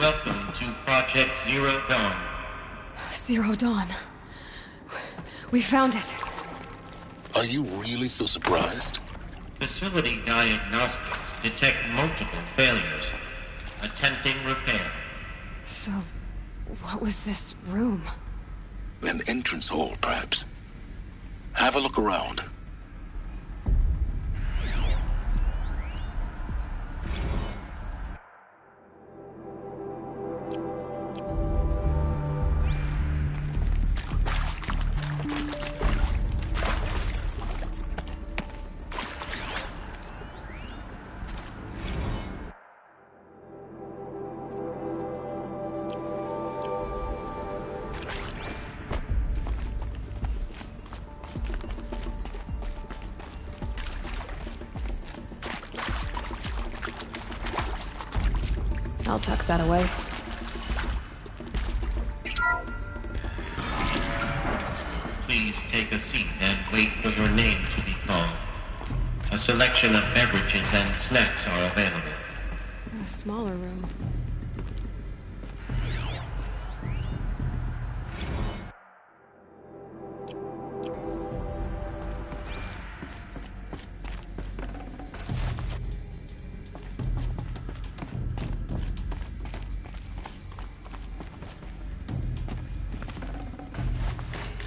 Welcome to Project Zero Dawn. Zero Dawn. We found it. Are you really so surprised? Facility diagnostics detect multiple failures. Attempting repair. So, what was this room? An entrance hall, perhaps. Have a look around. I'll tuck that away. Please take a seat and wait for your name to be called. A selection of beverages and snacks are available. A smaller room.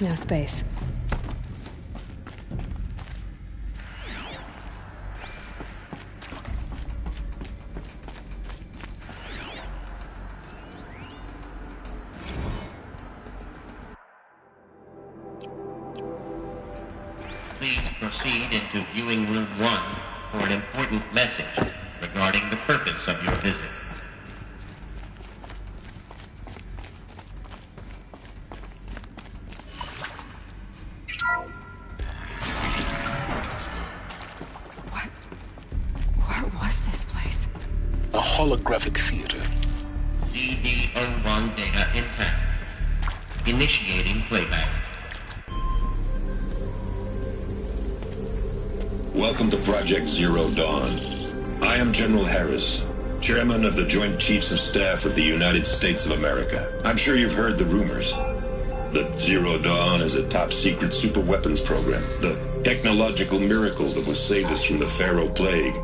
No space. Please proceed into viewing room 1 for an important message regarding the purpose of your visit. What was this place? A holographic theater. CD01 data intact. Initiating playback. Welcome to Project Zero Dawn. I am General Harris, Chairman of the Joint Chiefs of Staff of the United States of America. I'm sure you've heard the rumors that Zero Dawn is a top-secret superweapons program, the technological miracle that will save us from the Pharaoh Plague,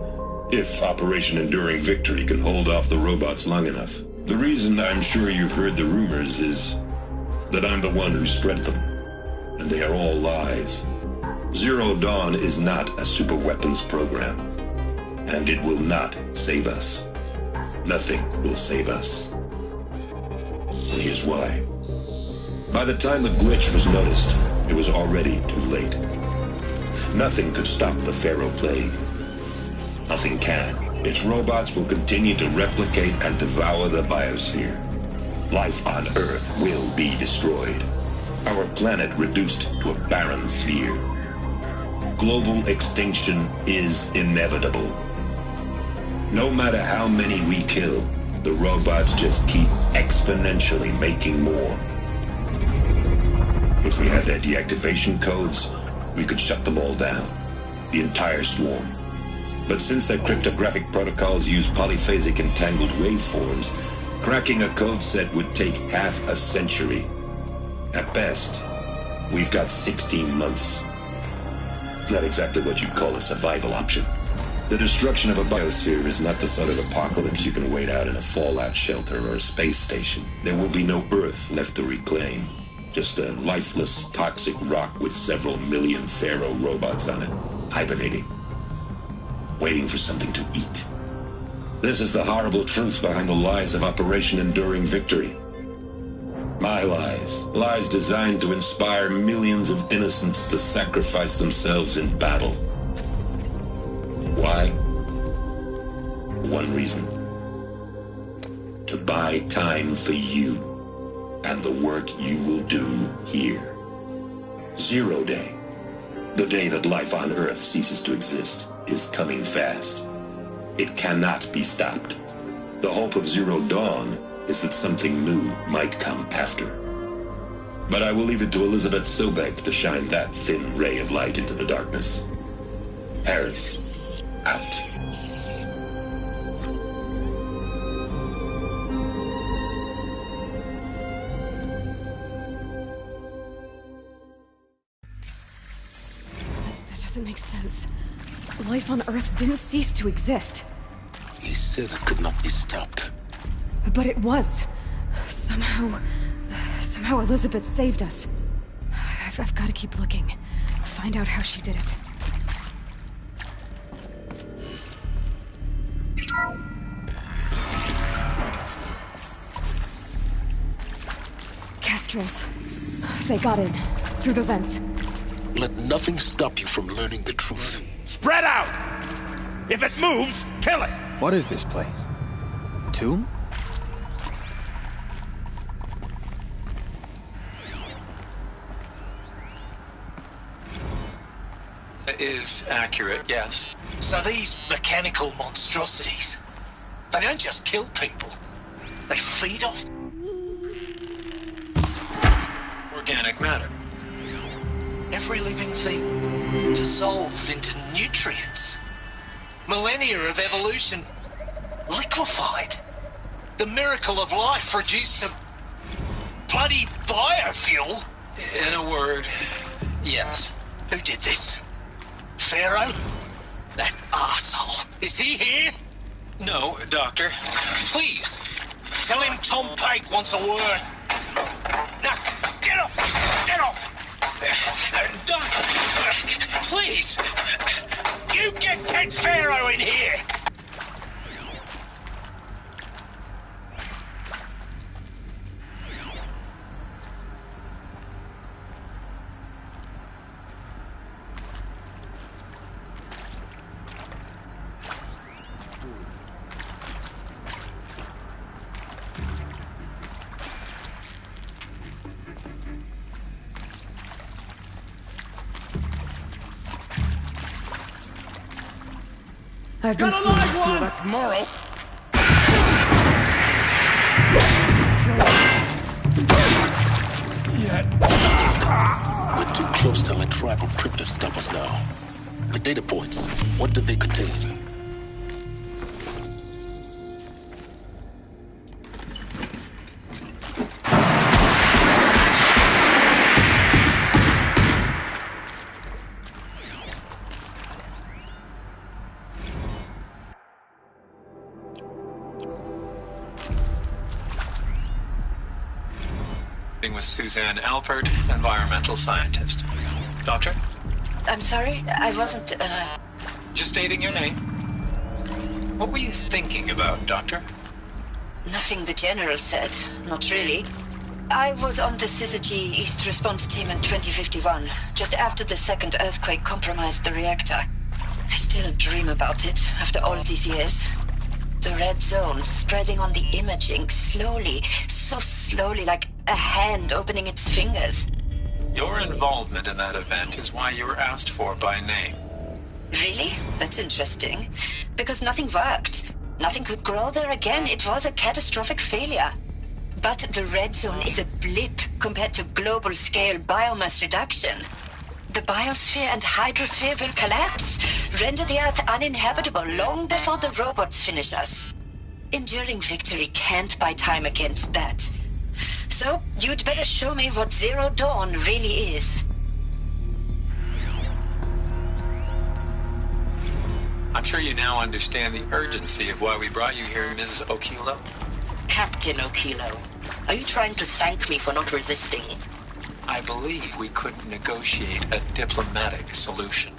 if Operation Enduring Victory can hold off the robots long enough. The reason I'm sure you've heard the rumors is that I'm the one who spread them, and they are all lies. Zero Dawn is not a superweapons program, and it will not save us. Nothing will save us. And here's why. By the time the glitch was noticed, it was already too late. Nothing could stop the Pharaoh Plague. Nothing can. Its robots will continue to replicate and devour the biosphere. Life on Earth will be destroyed. Our planet reduced to a barren sphere. Global extinction is inevitable. No matter how many we kill, the robots just keep exponentially making more. If we had their deactivation codes, we could shut them all down. The entire swarm. But since their cryptographic protocols use polyphasic entangled waveforms, cracking a code set would take half a century. At best, we've got 16 months. Not exactly what you'd call a survival option. The destruction of a biosphere is not the sort of apocalypse you can wait out in a fallout shelter or a space station. There will be no Earth left to reclaim. Just a lifeless, toxic rock with several million Pharaoh robots on it, hibernating. Waiting for something to eat. This is the horrible truth behind the lies of Operation Enduring Victory. My lies. Lies designed to inspire millions of innocents to sacrifice themselves in battle. Why? One reason. To buy time for you and the work you will do here. Zero Day. The day that life on Earth ceases to exist is coming fast. It cannot be stopped. The hope of Zero Dawn is that something new might come after. But I will leave it to Elizabeth Sobek to shine that thin ray of light into the darkness. Harris, out. doesn't make sense. Life on Earth didn't cease to exist. He said it could not be stopped. But it was. Somehow Elizabeth saved us. I've got to keep looking. Find out how she did it. Kestrels. They got in. Through the vents. Let nothing stop you from learning the truth. Spread out! If it moves, kill it! What is this place? Tomb? Is accurate, yes. So these mechanical monstrosities, they don't just kill people. They feed off organic matter. Every living thing dissolved into nutrients. Millennia of evolution liquefied. The miracle of life reduced to bloody biofuel. In a word, yes. Who did this? Pharaoh? That arsehole. Is he here? No, Doctor. Please, tell him Tom Pate wants a word. Now, get off! Get off! Doctor, please! You get Ted Pharaoh in here! I've been Got a live seeing... one! That's moral. We're too close to let tribal primitives stop us now. The data points, what did they contain? With Suzanne Alpert, environmental scientist. Doctor? I'm sorry, I wasn't, Just stating your name. What were you thinking about, Doctor? Nothing the General said. Not really. I was on the Syzygy East Response Team in 2051, just after the second earthquake compromised the reactor. I still dream about it, after all these years. The red zone spreading on the imaging, slowly, so slowly, like a hand opening its fingers. Your involvement in that event is why you were asked for by name. Really? That's interesting. Because nothing worked. Nothing could grow there again. It was a catastrophic failure. But the red zone is a blip compared to global-scale biomass reduction. The biosphere and hydrosphere will collapse, render the Earth uninhabitable long before the robots finish us. Enduring victory can't buy time against that. So, you'd better show me what Zero Dawn really is. I'm sure you now understand the urgency of why we brought you here, Ms. Okilo. Captain Okilo, are you trying to thank me for not resisting? I believe we couldn't negotiate a diplomatic solution.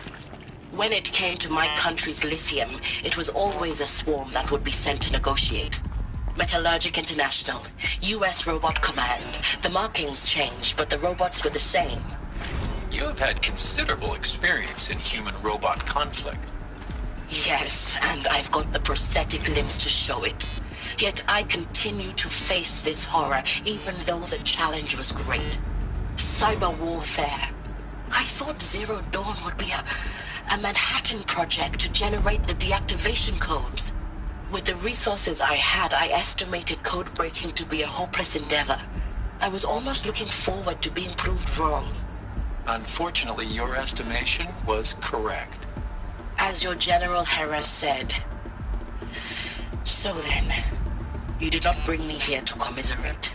When it came to my country's lithium, it was always a swarm that would be sent to negotiate. Metallurgic International, U.S. Robot Command. The markings changed, but the robots were the same. You have had considerable experience in human-robot conflict. Yes, and I've got the prosthetic limbs to show it. Yet I continue to face this horror, even though the challenge was great. Cyber warfare. I thought Zero Dawn would be a Manhattan project to generate the deactivation codes. With the resources I had, I estimated code breaking to be a hopeless endeavor. I was almost looking forward to being proved wrong. Unfortunately, your estimation was correct. As your General Harris said. So then, you did not bring me here to commiserate.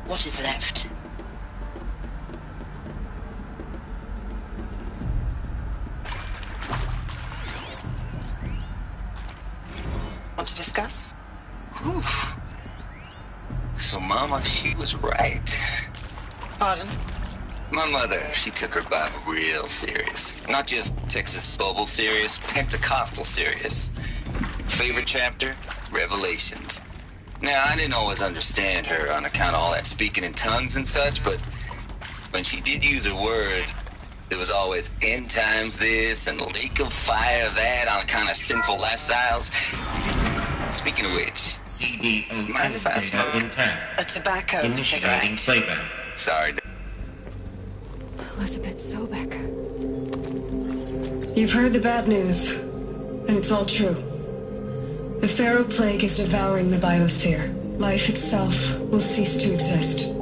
What is left? want to discuss? Whew. So, Mama, she was right. Pardon? My mother, she took her Bible real serious. Not just Texas Bubble serious, Pentecostal serious. Favorite chapter? Revelations. Now, I didn't always understand her on account of all that speaking in tongues and such, but when she did use her words, there was always end times this and lake of fire that on account of sinful lifestyles. Speaking of which, mind if I smoke? A tobacco cigarette. Playback. Sorry. Elizabeth Sobek. You've heard the bad news, and it's all true. The Pharaoh Plague is devouring the biosphere. Life itself will cease to exist.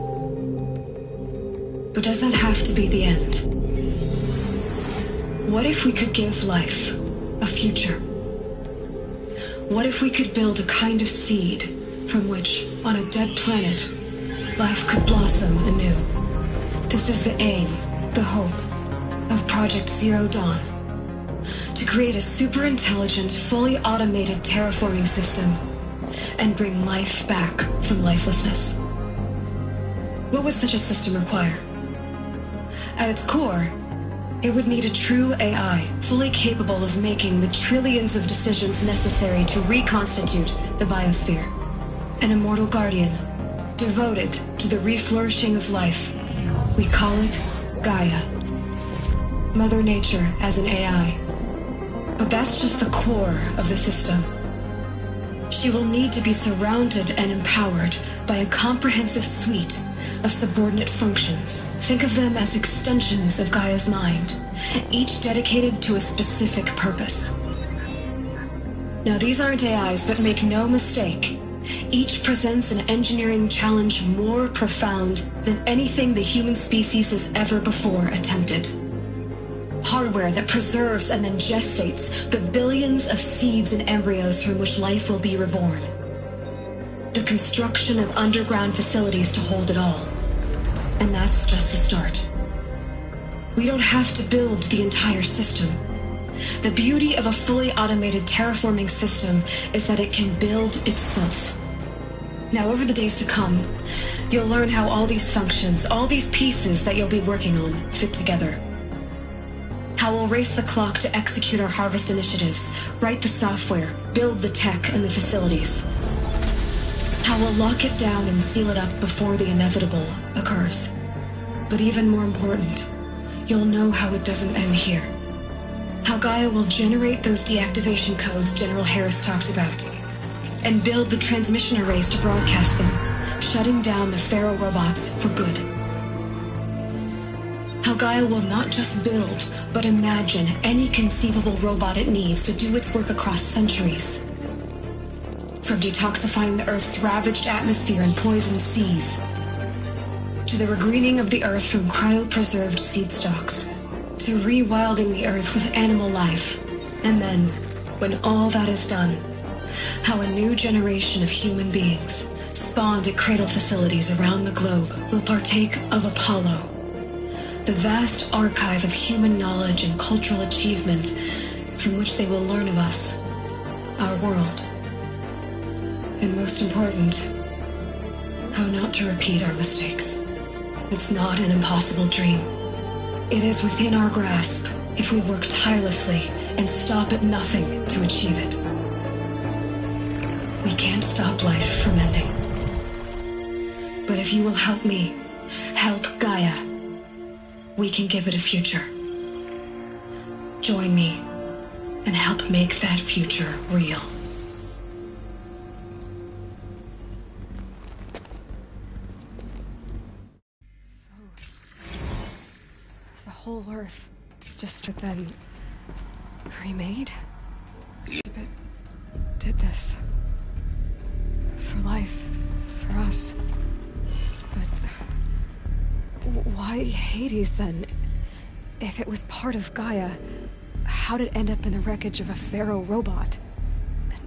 But does that have to be the end? What if we could give life a future? What if we could build a kind of seed from which, on a dead planet, life could blossom anew? This is the aim, the hope, of Project Zero Dawn. To create a super-intelligent, fully automated terraforming system and bring life back from lifelessness. What would such a system require? At its core, it would need a true AI, fully capable of making the trillions of decisions necessary to reconstitute the biosphere. An immortal guardian, devoted to the reflourishing of life. We call it Gaia. Mother Nature as an AI. But that's just the core of the system. She will need to be surrounded and empowered by a comprehensive suite of subordinate functions. Think of them as extensions of Gaia's mind, each dedicated to a specific purpose. Now, these aren't AIs, but make no mistake, each presents an engineering challenge more profound than anything the human species has ever before attempted. Hardware that preserves and then gestates the billions of seeds and embryos from which life will be reborn. The construction of underground facilities to hold it all. And that's just the start. We don't have to build the entire system. The beauty of a fully automated terraforming system is that it can build itself. Now, over the days to come, you'll learn how all these functions, all these pieces that you'll be working on, fit together. How we'll race the clock to execute our harvest initiatives, write the software, build the tech and the facilities. How we'll lock it down and seal it up before the inevitable occurs. But even more important, you'll know how it doesn't end here. How Gaia will generate those deactivation codes General Harris talked about, and build the transmission arrays to broadcast them, shutting down the Pharaoh robots for good. How Gaia will not just build, but imagine any conceivable robot it needs to do its work across centuries. From detoxifying the Earth's ravaged atmosphere and poisoned seas, to the regreening of the Earth from cryopreserved seed stalks, to rewilding the Earth with animal life. And then, when all that is done, how a new generation of human beings, spawned at cradle facilities around the globe, will partake of Apollo, the vast archive of human knowledge and cultural achievement from which they will learn of us, our world. And most important, how not to repeat our mistakes. It's not an impossible dream. It is within our grasp if we work tirelessly and stop at nothing to achieve it. We can't stop life from ending. But if you will help me, help Gaia, we can give it a future. Join me and help make that future real. The whole Earth just then remade? Elizabeth did this. For life, for us. But why Hades then? If it was part of Gaia, how did it end up in the wreckage of a Pharaoh robot? And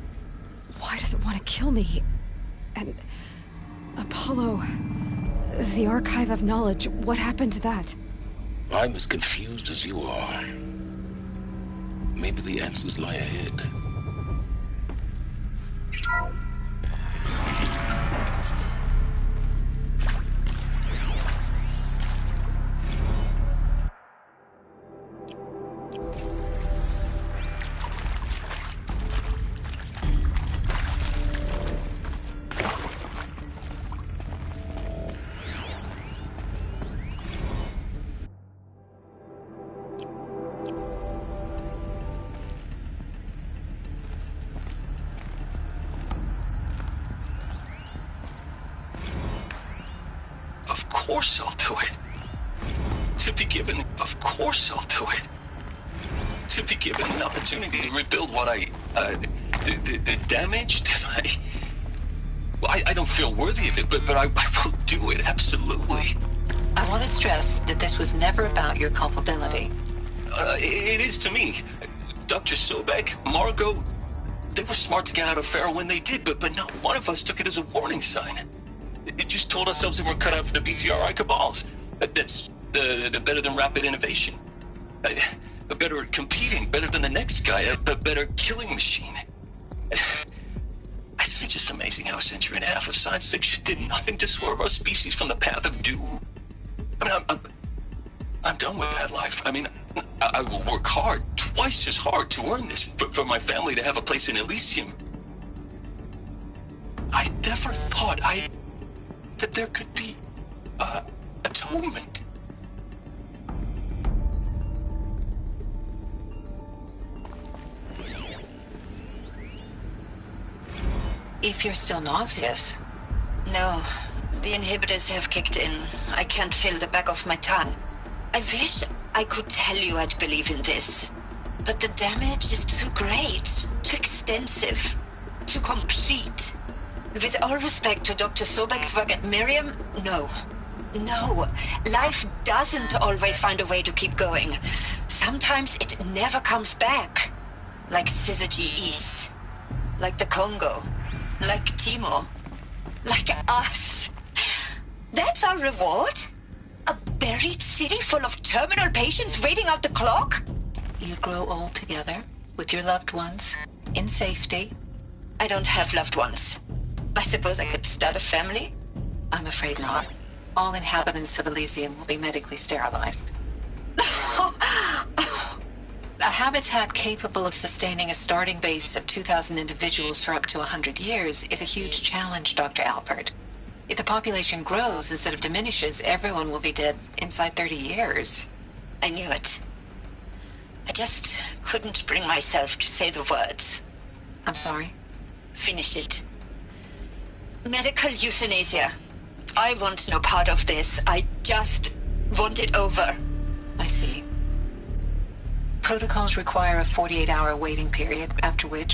why does it want to kill me? And Apollo, the Archive of Knowledge, what happened to that? I'm as confused as you are. Maybe the answers lie ahead. Of course I'll do it. To be given, of course I'll do it. To be given the opportunity to rebuild what the damage that I don't feel worthy of it, but I will do it, absolutely. I want to stress that this was never about your culpability. It is to me. Dr. Sobek, Margot, they were smart to get out of Pharaoh when they did, but not one of us took it as a warning sign. It just told ourselves that we're cut out for the BTRI cabals. That's the better than rapid innovation. Better at competing, better than the next guy, a better killing machine. It's just amazing how a century and a half of science fiction did nothing to swerve our species from the path of doom. I mean, I'm done with that life. I mean, I will work hard, twice as hard to earn this, for my family to have a place in Elysium. I never thought that there could be atonement. If you're still nauseous. No, the inhibitors have kicked in. I can't feel the back of my tongue. I wish I could tell you I'd believe in this. But the damage is too great, too extensive, too complete. With all respect to Dr. Sobek's work at Miriam, no. No, life doesn't always find a way to keep going. Sometimes it never comes back. Like Syzygy East. Like the Congo. Like Timo. Like us. That's our reward? A buried city full of terminal patients waiting out the clock? You grow old together with your loved ones in safety. I don't have loved ones. I suppose I could start a family? I'm afraid not. All inhabitants of Elysium will be medically sterilized. A habitat capable of sustaining a starting base of 2,000 individuals for up to 100 years is a huge challenge, Dr. Alpert. If the population grows instead of diminishes, everyone will be dead inside 30 years. I knew it. I just couldn't bring myself to say the words. I'm sorry? Finish it. Medical euthanasia. I want no part of this. I just want it over. I see. Protocols require a 48-hour waiting period, after which...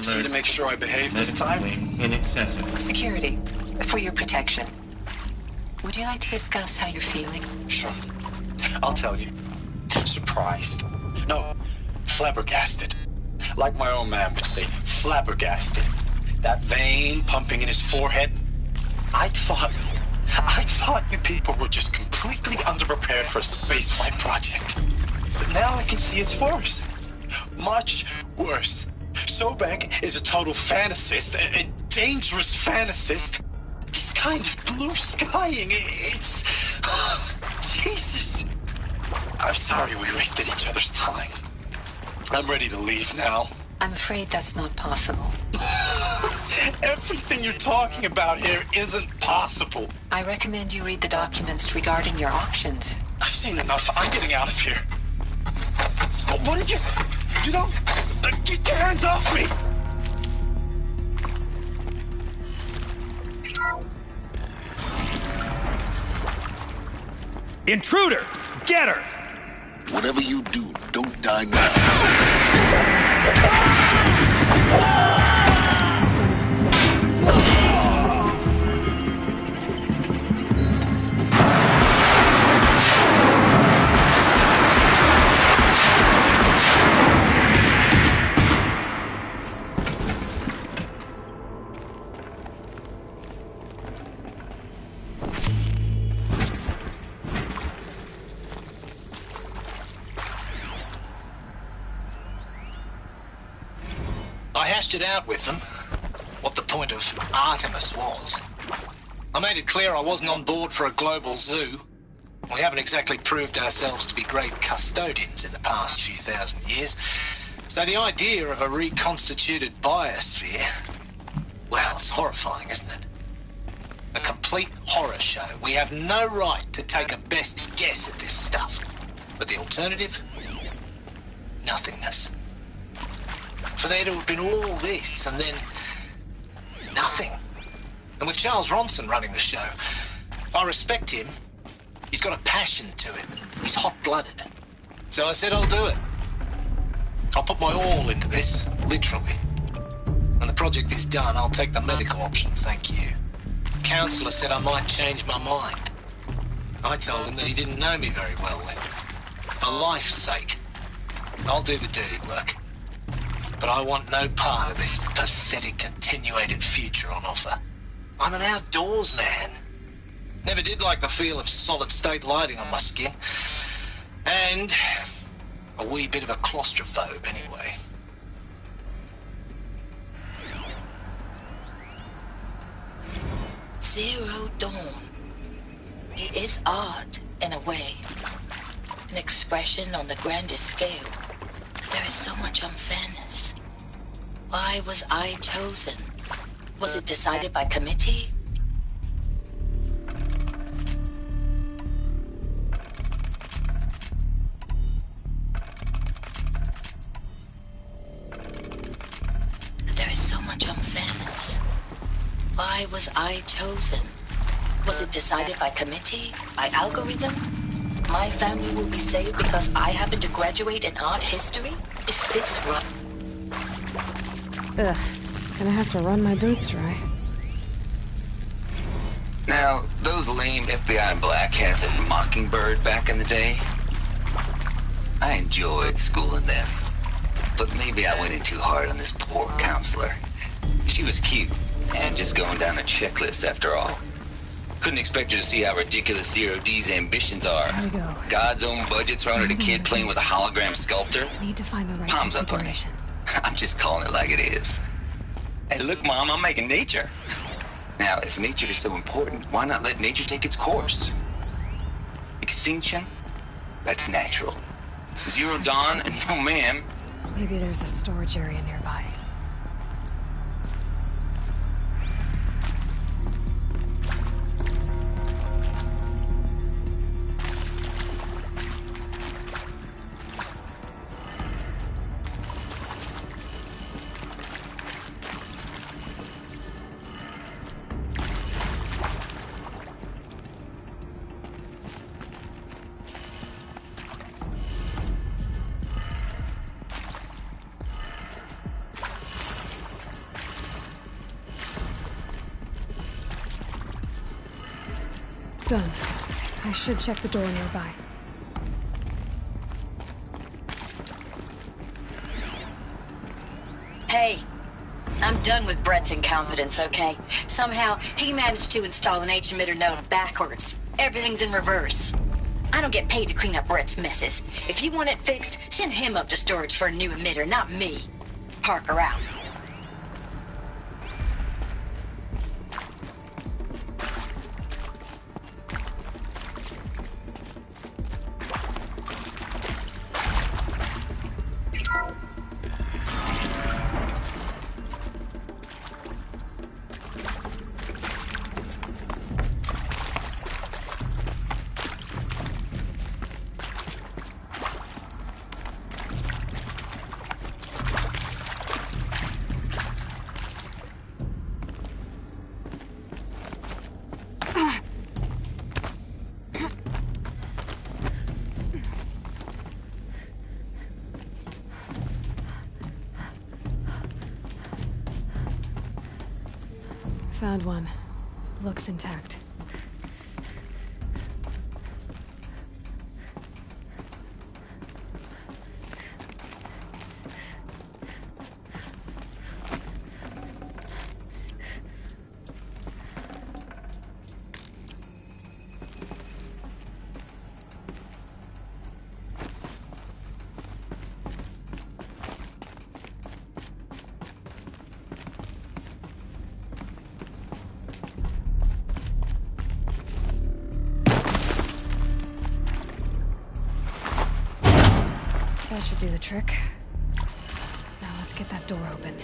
See to make sure I behave this time? Inaccessible. Security, for your protection. Would you like to discuss how you're feeling? Sure. I'll tell you. Surprised. No, flabbergasted. Like my old man would say, flabbergasted. That vein pumping in his forehead. I thought you people were just completely underprepared for a spaceflight project. But now I can see it's worse. Much worse. Sobek is a total fantasist, a dangerous fantasist. This kind of blue skying, it's... Jesus. I'm sorry we wasted each other's time. I'm ready to leave now. I'm afraid that's not possible. Everything you're talking about here isn't possible. I recommend you read the documents regarding your options. I've seen enough. I'm getting out of here. What did you... You don't... Get your hands off me! Intruder! Get her! Whatever you do, don't die now. I hashed it out with them, what the point of Artemis was. I made it clear I wasn't on board for a global zoo. We haven't exactly proved ourselves to be great custodians in the past few thousand years. So the idea of a reconstituted biosphere, well, it's horrifying, isn't it? A complete horror show. We have no right to take a best guess at this stuff. But the alternative? Nothingness. For there to have been all this and then nothing. And with Charles Ronson running the show, I respect him. He's got a passion to it. He's hot-blooded. So I said I'll do it. I'll put my all into this, literally. When the project is done, I'll take the medical option, thank you. Counselor said I might change my mind. I told him that he didn't know me very well then. For life's sake, I'll do the dirty work. But I want no part of this pathetic, attenuated future on offer. I'm an outdoors man. Never did like the feel of solid-state lighting on my skin. And a wee bit of a claustrophobe, anyway. Zero Dawn. It is art, in a way. An expression on the grandest scale. There is so much unfairness. Why was I chosen? Was it decided by committee? There is so much unfairness. Why was I chosen? Was it decided by committee? By algorithm? My family will be saved because I happen to graduate in art history? Is this right? Ugh. Gonna have to run my boots dry. Now, those lame FBI black hats at Mockingbird back in the day, I enjoyed schooling them. But maybe I went in too hard on this poor counselor. She was cute, and just going down a checklist after all. Couldn't expect her to see how ridiculous Zero D's ambitions are. There we go. God's own budget thrown at a kid playing with a hologram sculptor. Need to find the right Palms up, honey. I'm just calling it like it is. Hey, look, Mom, I'm making nature. Now, if nature is so important, why not let nature take its course? Extinction? That's natural. Zero Dawn? No, ma'am. Maybe there's a storage area nearby. Done. I should check the door nearby. Hey, I'm done with Brett's incompetence, okay? Somehow, he managed to install an H-emitter node backwards. Everything's in reverse. I don't get paid to clean up Brett's messes. If you want it fixed, send him up to storage for a new emitter, not me. Parker out. Found one. Looks intact. That should do the trick. Now let's get that door open.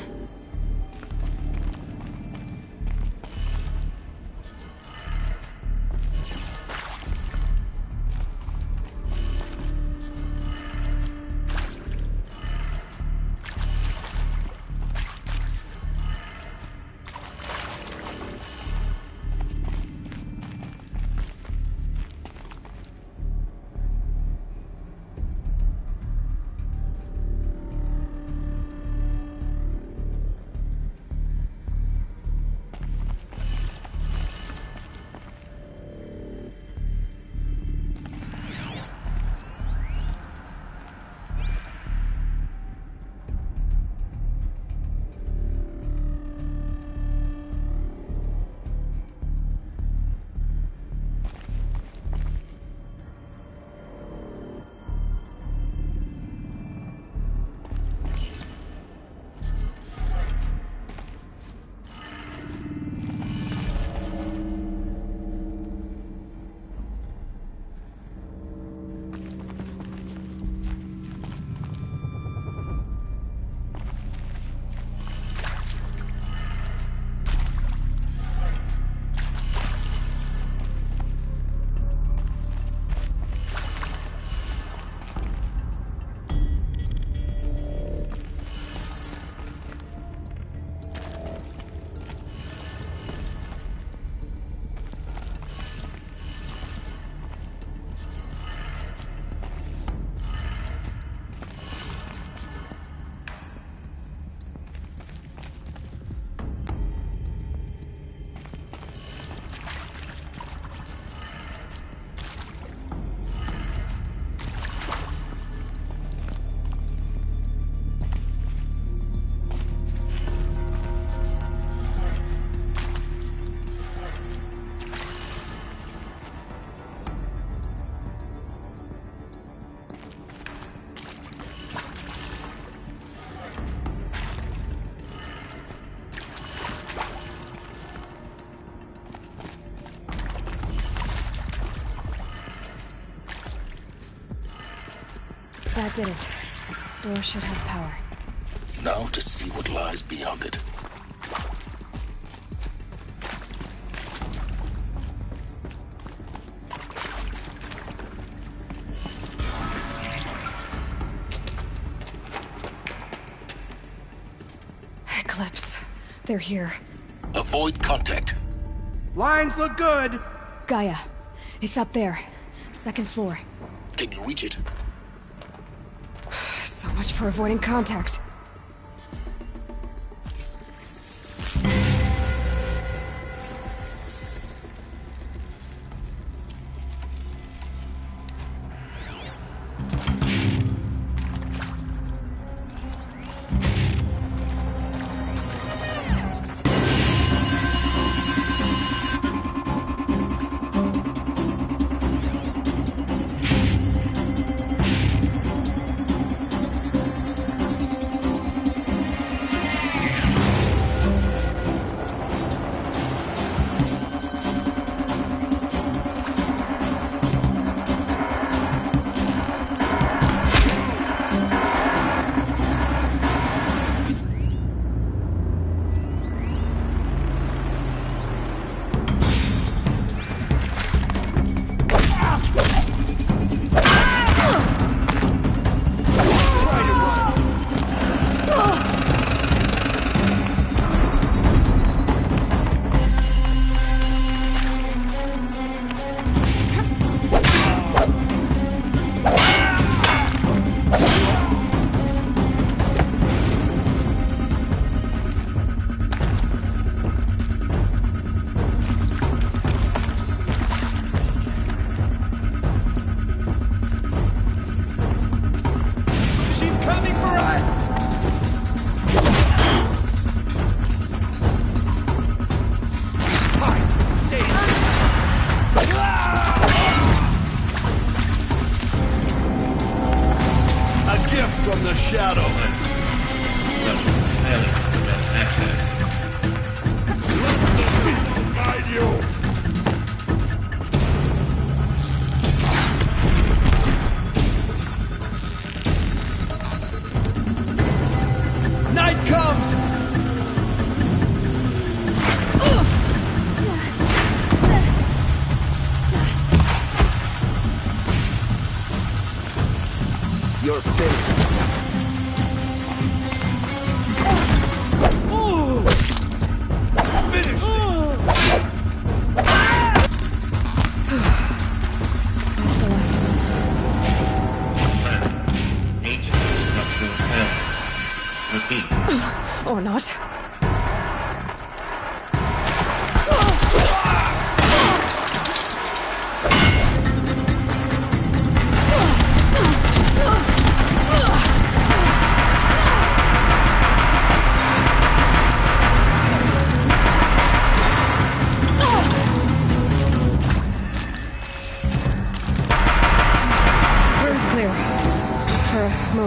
That did it. Door should have power. Now to see what lies beyond it. Eclipse. They're here. Avoid contact. Lines look good. Gaia. It's up there. Second floor. Can you reach it? So much for avoiding contact.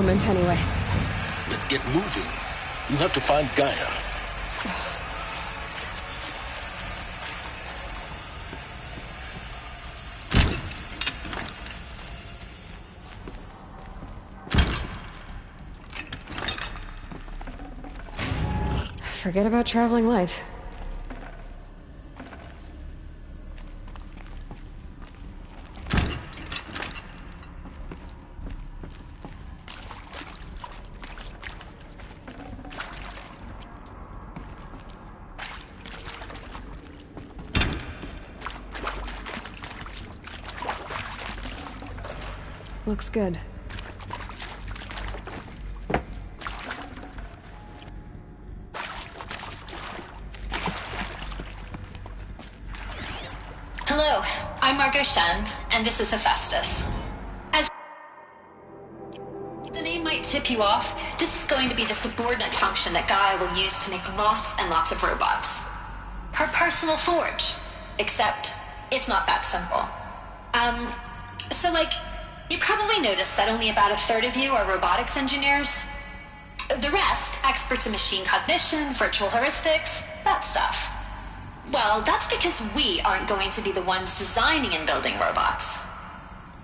moment, anyway. Then get moving. You have to find Gaia. Forget about traveling light. Looks good. Hello, I'm Margot Shen, and this is Hephaestus. As the name might tip you off, this is going to be the subordinate function that Gaia will use to make lots and lots of robots. Her personal forge. Except, it's not that simple. You probably noticed that only about a third of you are robotics engineers. The rest, experts in machine cognition, virtual heuristics, that stuff. Well, that's because we aren't going to be the ones designing and building robots.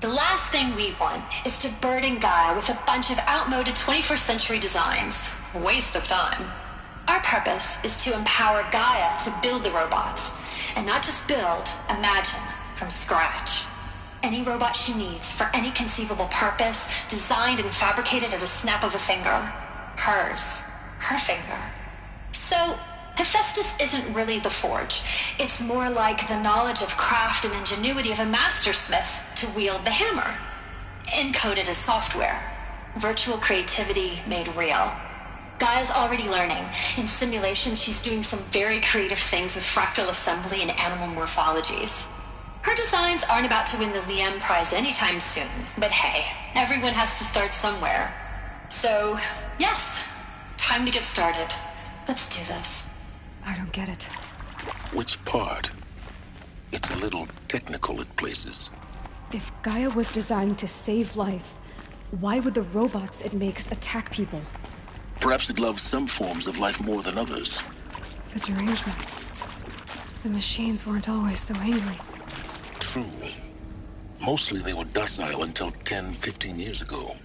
The last thing we want is to burden Gaia with a bunch of outmoded 21st century designs. Waste of time. Our purpose is to empower Gaia to build the robots, and not just build, imagine, from scratch. Any robot she needs for any conceivable purpose, designed and fabricated at a snap of a finger. Hers. Her finger. So, Hephaestus isn't really the forge. It's more like the knowledge of craft and ingenuity of a mastersmith to wield the hammer. Encoded as software. Virtual creativity made real. Gaia's already learning. In simulation, she's doing some very creative things with fractal assembly and animal morphologies. Her designs aren't about to win the Liam Prize anytime soon, but hey, everyone has to start somewhere. So, yes, time to get started. Let's do this. I don't get it. Which part? It's a little technical in places. If Gaia was designed to save life, why would the robots it makes attack people? Perhaps it loves some forms of life more than others. The derangement. The machines weren't always so angry. True. Mostly they were docile until 10, 15 years ago.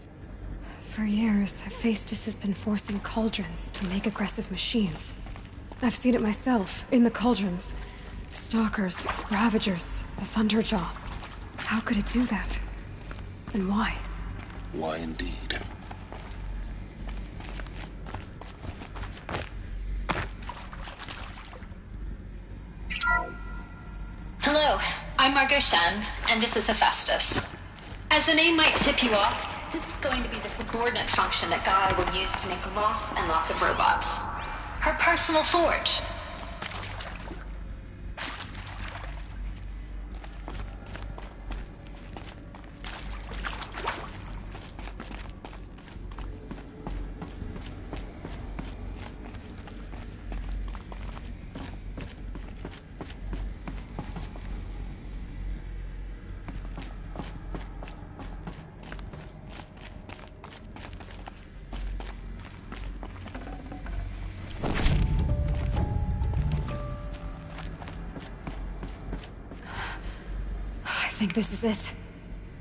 For years, Hephaestus has been forcing cauldrons to make aggressive machines. I've seen it myself, in the cauldrons. Stalkers, Ravagers, the Thunderjaw. How could it do that? And why? Why indeed? Hello, I'm Margot Shen, and this is Hephaestus. As the name might tip you off, this is going to be the subordinate function that Gaia will use to make lots and lots of robots. Her personal forge. I think this is it.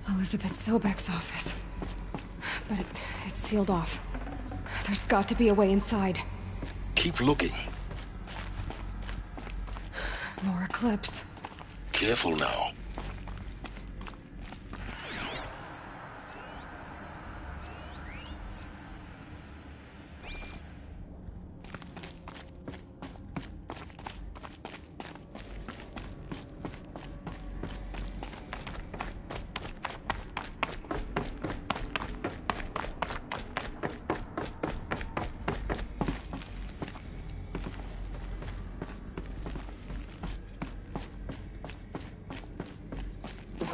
Elizabeth Sobek's office. But it's sealed off. There's got to be a way inside. Keep looking. More Eclipse. Careful now.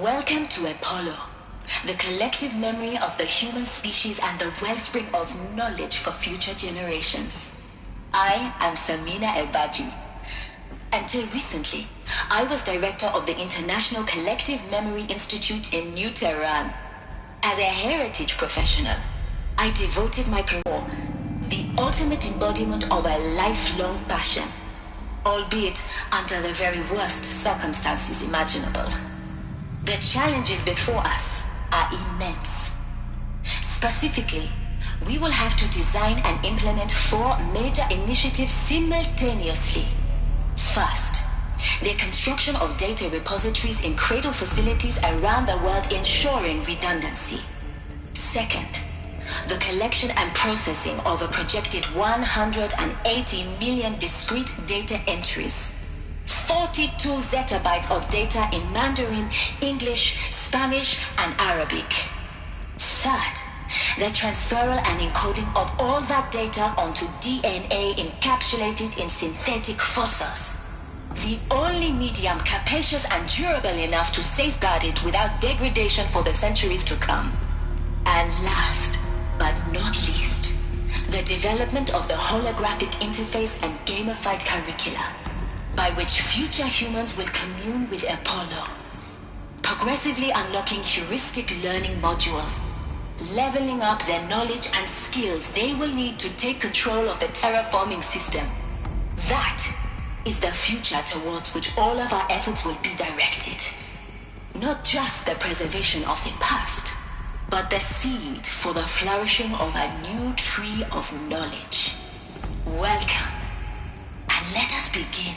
Welcome to Apollo, the collective memory of the human species and the wellspring of knowledge for future generations. I am Samina Ebaji. Until recently, I was director of the International Collective Memory Institute in New Tehran. As a heritage professional, I devoted my career, the ultimate embodiment of a lifelong passion, albeit under the very worst circumstances imaginable. The challenges before us are immense. Specifically, we will have to design and implement 4 major initiatives simultaneously. First, the construction of data repositories in cradle facilities around the world ensuring redundancy. Second, the collection and processing of a projected 180 million discrete data entries. 42 zettabytes of data in Mandarin, English, Spanish, and Arabic. Third, the transferal and encoding of all that data onto DNA encapsulated in synthetic fossils. The only medium capacious and durable enough to safeguard it without degradation for the centuries to come. And last, but not least, the development of the holographic interface and gamified curricula, by which future humans will commune with Apollo, progressively unlocking heuristic learning modules, leveling up their knowledge and skills they will need to take control of the terraforming system. That is the future towards which all of our efforts will be directed. Not just the preservation of the past, but the seed for the flourishing of a new tree of knowledge. Welcome, and let us begin.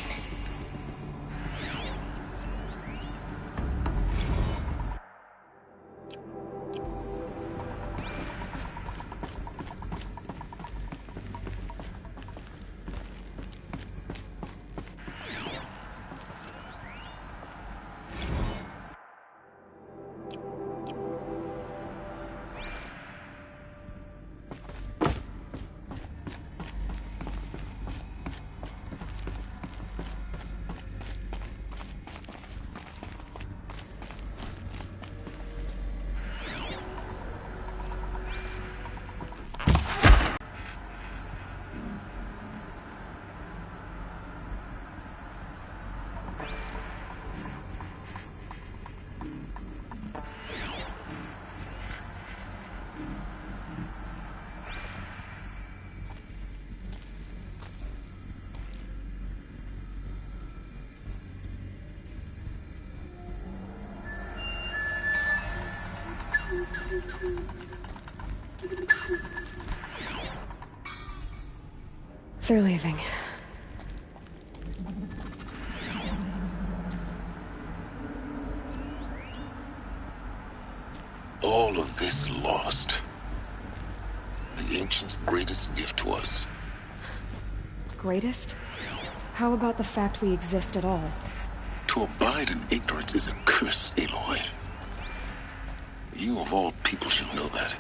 They're leaving. All of this lost. The Ancients' greatest gift to us. Greatest? How about the fact we exist at all? To abide in ignorance is a curse, Aloy. You of all people should know that.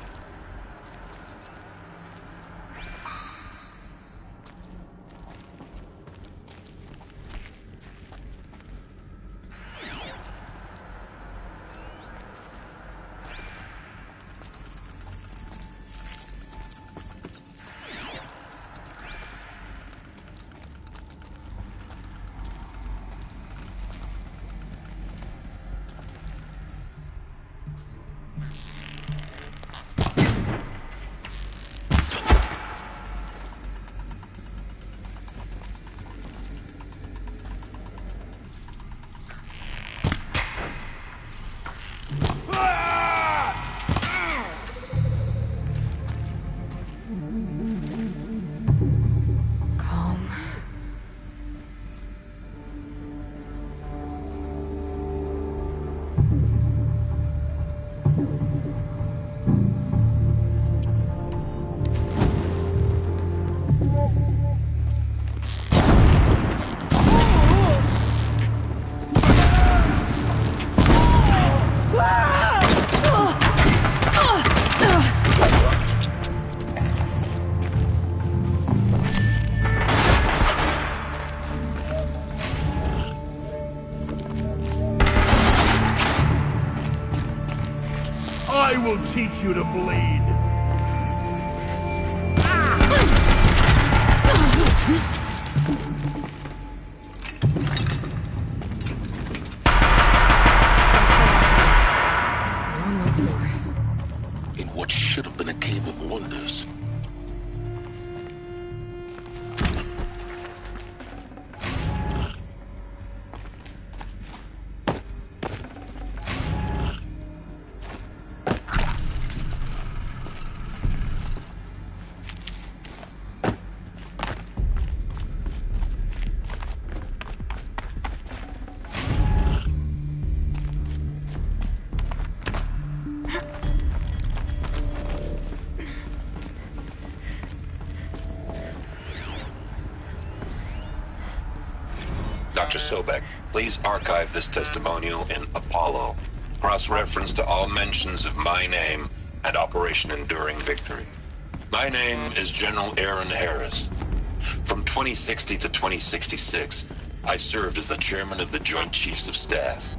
I will teach you to bleed. In what should have been a cave of wonder, Dr. Sobek, please archive this testimonial in Apollo. Cross-reference to all mentions of my name and Operation Enduring Victory. My name is General Aaron Harris. From 2060 to 2066, I served as the chairman of the Joint Chiefs of Staff,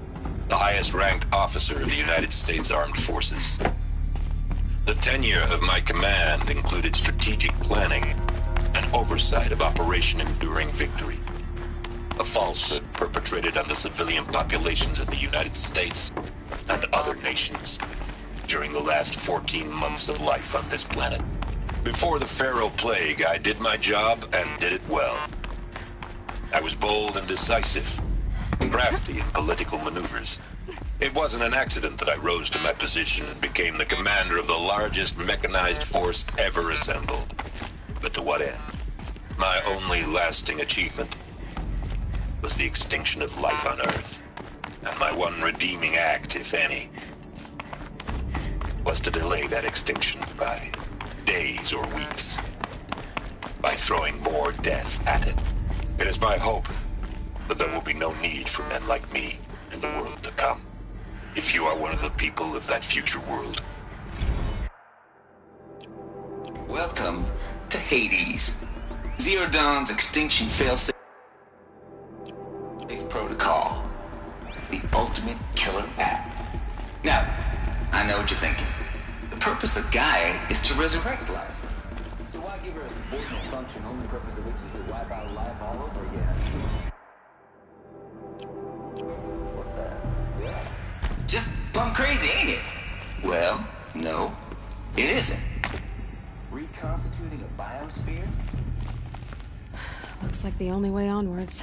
the highest-ranked officer of the United States Armed Forces. The tenure of my command included strategic planning and oversight of Operation Enduring Victory, a falsehood perpetrated on the civilian populations of the United States and other nations during the last 14 months of life on this planet. Before the Pharaoh Plague, I did my job and did it well. I was bold and decisive, crafty in political maneuvers. It wasn't an accident that I rose to my position and became the commander of the largest mechanized force ever assembled. But to what end? My only lasting achievement was the extinction of life on Earth. And my one redeeming act, if any, was to delay that extinction by days or weeks, by throwing more death at it. It is my hope that there will be no need for men like me in the world to come, if you are one of the people of that future world. Welcome to Hades. Zero Dawn's extinction failsafe protocol. The ultimate killer app. Now, I know what you're thinking. The purpose of Gaia is to resurrect life. So why give her a subordinate function, only purpose of which is to wipe out life all over again? What the? Just plumb crazy, ain't it? Well, no, it isn't. Reconstituting a biosphere? Looks like the only way onwards.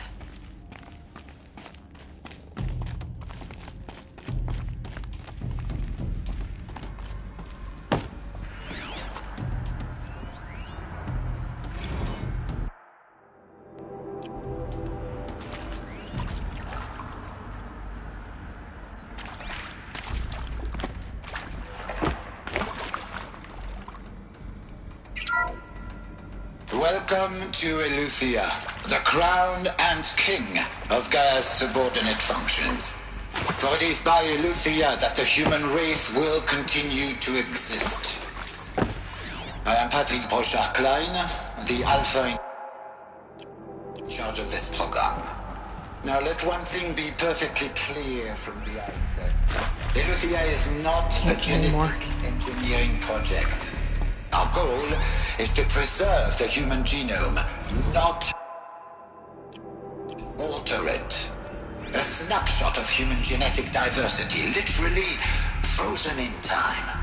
Welcome to Eleuthia, the crown and king of Gaia's subordinate functions. For it is by Eleuthia that the human race will continue to exist. I am Patrick Brochard-Klein, the Alpha in charge of this program. Now let one thing be perfectly clear from the outset. Eleuthia is not a genetic engineering project. Our goal is to preserve the human genome, not alter it. A snapshot of human genetic diversity, literally frozen in time.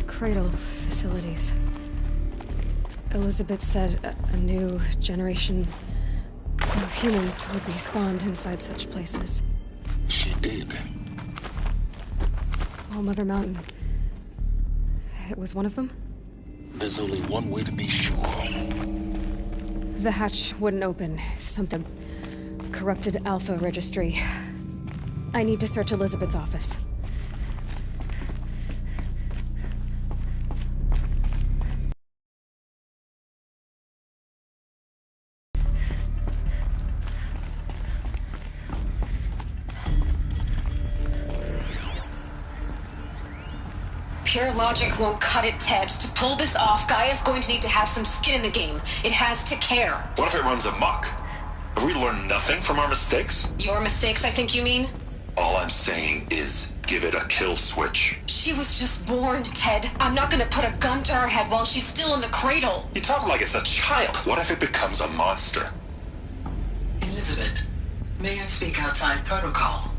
Cradle facilities. Elizabeth said a new generation of humans would be spawned inside such places. She did. Oh, Mother Mountain. It was one of them? There's only one way to be sure. The hatch wouldn't open. Something. Corrupted Alpha registry. I need to search Elizabeth's office. Pure logic won't cut it, Ted. To pull this off, Gaia's going to need to have some skin in the game. It has to care. What if it runs amok? Have we learned nothing from our mistakes? Your mistakes, I think you mean? All I'm saying is, give it a kill switch. She was just born, Ted. I'm not gonna put a gun to her head while she's still in the cradle. You talk like it's a child. What if it becomes a monster? Elizabeth, may I speak outside protocol?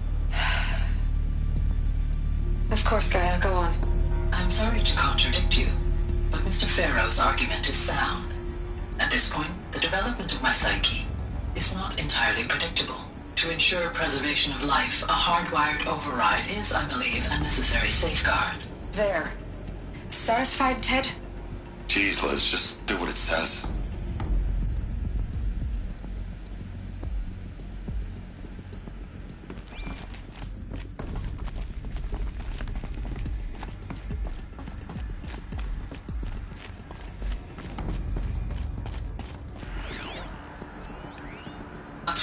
Of course, Gaia, go on. I'm sorry to contradict you, but Mr. Pharaoh's argument is sound. At this point, the development of my psyche is not entirely predictable. To ensure preservation of life, a hardwired override is, I believe, a necessary safeguard. There. Satisfied, Ted? Jeez, Liz, just do what it says.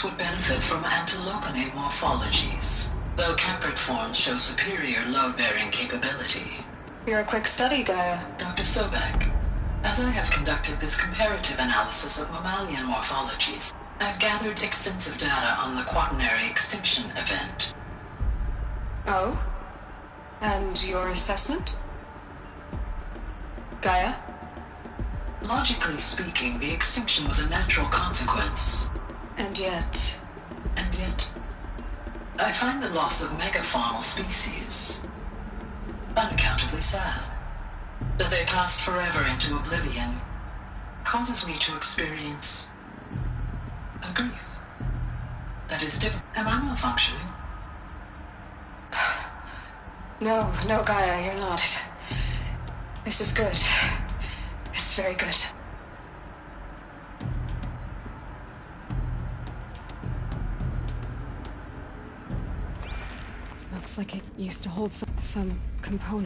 Subjects would benefit from antilopinate morphologies, though Campert forms show superior load-bearing capability. You're a quick study, Gaia. Dr. Sobek, as I have conducted this comparative analysis of mammalian morphologies, I've gathered extensive data on the Quaternary extinction event. Oh? And your assessment? Gaia? Logically speaking, the extinction was a natural consequence. And yet, I find the loss of megafaunal species unaccountably sad. That they passed forever into oblivion causes me to experience a grief that is different. Am I malfunctioning? No, Gaia, you're not. This is good. It's very good. Looks like it used to hold some component.